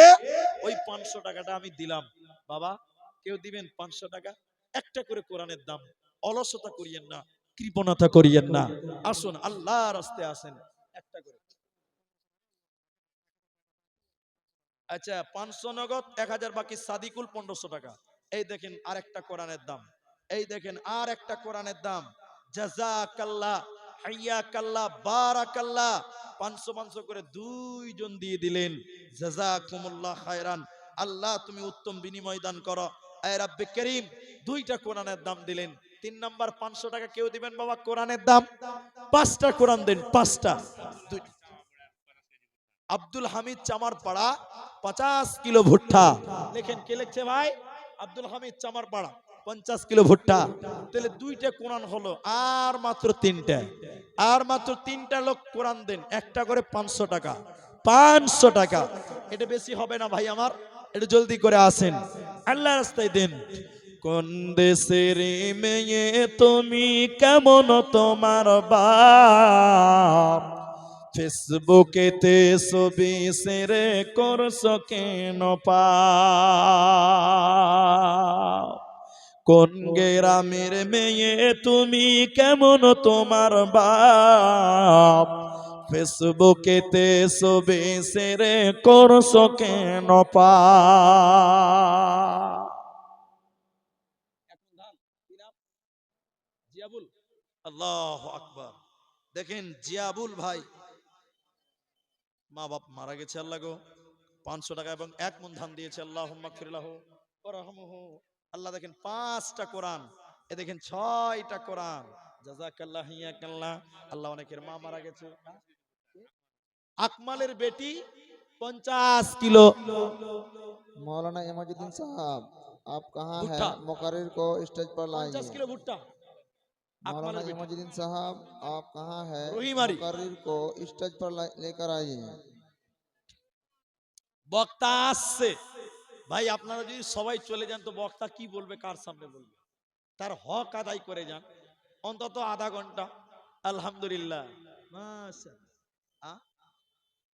ওই 500 টাকাটা আমি দিলাম বাবা। কেউ দিবেন 500 টাকা? একটা করে কোরআনের দাম। অলসতা করিয়েন না, কৃপণতা করিয়েন না, আসুন আল্লাহর রাস্তায় আসেন, একটা করে। আচ্ছা, 500 নগদ, 1000 বাকি, সাদিকুল 1500 টাকা। এই দেখেন আরেকটা কোরআনের দাম, এই দেখেন আর একটা কোরআনের দাম। জাযাকাল্লাহ, হাইয়াকাল্লাহ, বারাকাল্লাহ। 500 500 করে দুইজন দিয়ে দিলেন। জাযাকুমুল্লাহ খায়রান। আল্লাহ তুমি উত্তম বিনিময় দান করো। এ রাব্বে করিম, দুইটা কোরআনের দাম দিলেন। 3 নাম্বার 500 টাকা কেউ দিবেন বাবা কোরআনের দাম? 5টা কোরআন দেন, 5টা। আব্দুল হামিদ চামার পাড়া, 50 কিলো ভুট্টা। লেখেন, কে লিখছে ভাই? আব্দুল হামিদ চামার পাড়া, 50 কিলো ভুট্টা। তাহলে দুইটা কোরআন হলো, আর মাত্র 3টা, আর মাত্র 3টা লোক কোরআন দেন, একটা করে 500 টাকা, 500 টাকা। এটা বেশি হবে না ভাই আমার? এটা জলদি করে আসেন, আল্লাহর রাস্তায় দেন। কোন দেশের মেয়ে তুমি, কেমন তোমার বাপ, ফেসবুকেতে ছবি সেরে করছো কেন পাপ, কোন গ্রামের মেয়ে তুমি, কেমন তোমার বাপ, ফেসবুকেতে ছবি সেরে করছো কেন পাপ। জিয়াবুল, আল্লাহু আকবার। দেখেন জিয়াবুল ভাই, মা বাপ মারা গেছে, আল্লাহ গো, 500 টাকা এবং 1 মণ ধান দিয়েছে। আল্লাহুম্মা গফিরলাহু ওয়ারহামহু। আল্লাহ দেখেন 5টা কোরআন, এ দেখেন 6টা কোরআন। জাযাকাল্লাহ, হিয়াকাল্লাহ। আল্লাহ অনেকের মা মারা গেছে। আকমালের বেটি 50 কিলো मौलाना इमाजुद्दीन साहब, आप कहाँ ভুট্টা, हैं? मुकर्रिर को स्टेज पर 50 लाइए। কিলো ভুট্টা। मौलाना আকমালের বেটি इमाजुद्दीन साहब, आप कहाँ हैं? রহিমারি। मुकर्रिर को स्टेज पर लेकर आइए। বক্তা আসছে, ভাই আপনারা যদি সবাই চলে যান তো বক্তা কি বলবে, কার সামনে বলবে? তার হক আদায় করে যান অন্তত আধা ঘন্টা। আলহামদুলিল্লাহ, মাশাআল্লাহ।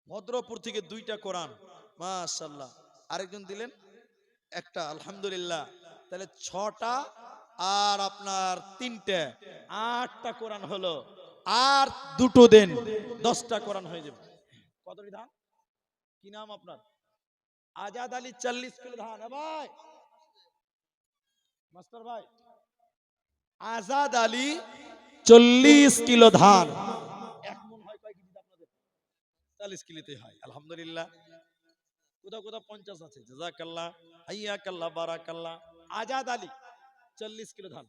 ভদ্রপুর থেকে 2টা কোরআন, মাশাআল্লাহ। আরেকজন দিলেন একটা, আলহামদুলিল্লাহ। তাহলে 6টা আর আপনার 3টে, 8টা কোরআন হলো। আর 2টো দেন, 10টা কোরআন হয়ে যাবে। কতটি ধান? কি নাম আপনার? আজাদ আলী। 40 কিলো ধান। ভাই মাস্টার ভাই, আজাদ আলী 40 কিলো ধান। 1 মণ হয় কয় কেজি আপনাদের? 40 কিলোতে হয়, আলহামদুলিল্লাহ। কোথাও কোথাও 50 আছে। জাযাকাল্লাহ, হাইয়াকাল্লাহ, বারাকাল্লাহ। আজাদ আলী 40 কিলো ধান।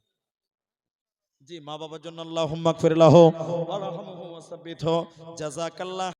জি, মা বাবার জন্য আল্লাহুম্মা গফির লাহু ওয়ারহামহু ওয়াসাব্বিতহু। জাযাকাল্লাহ।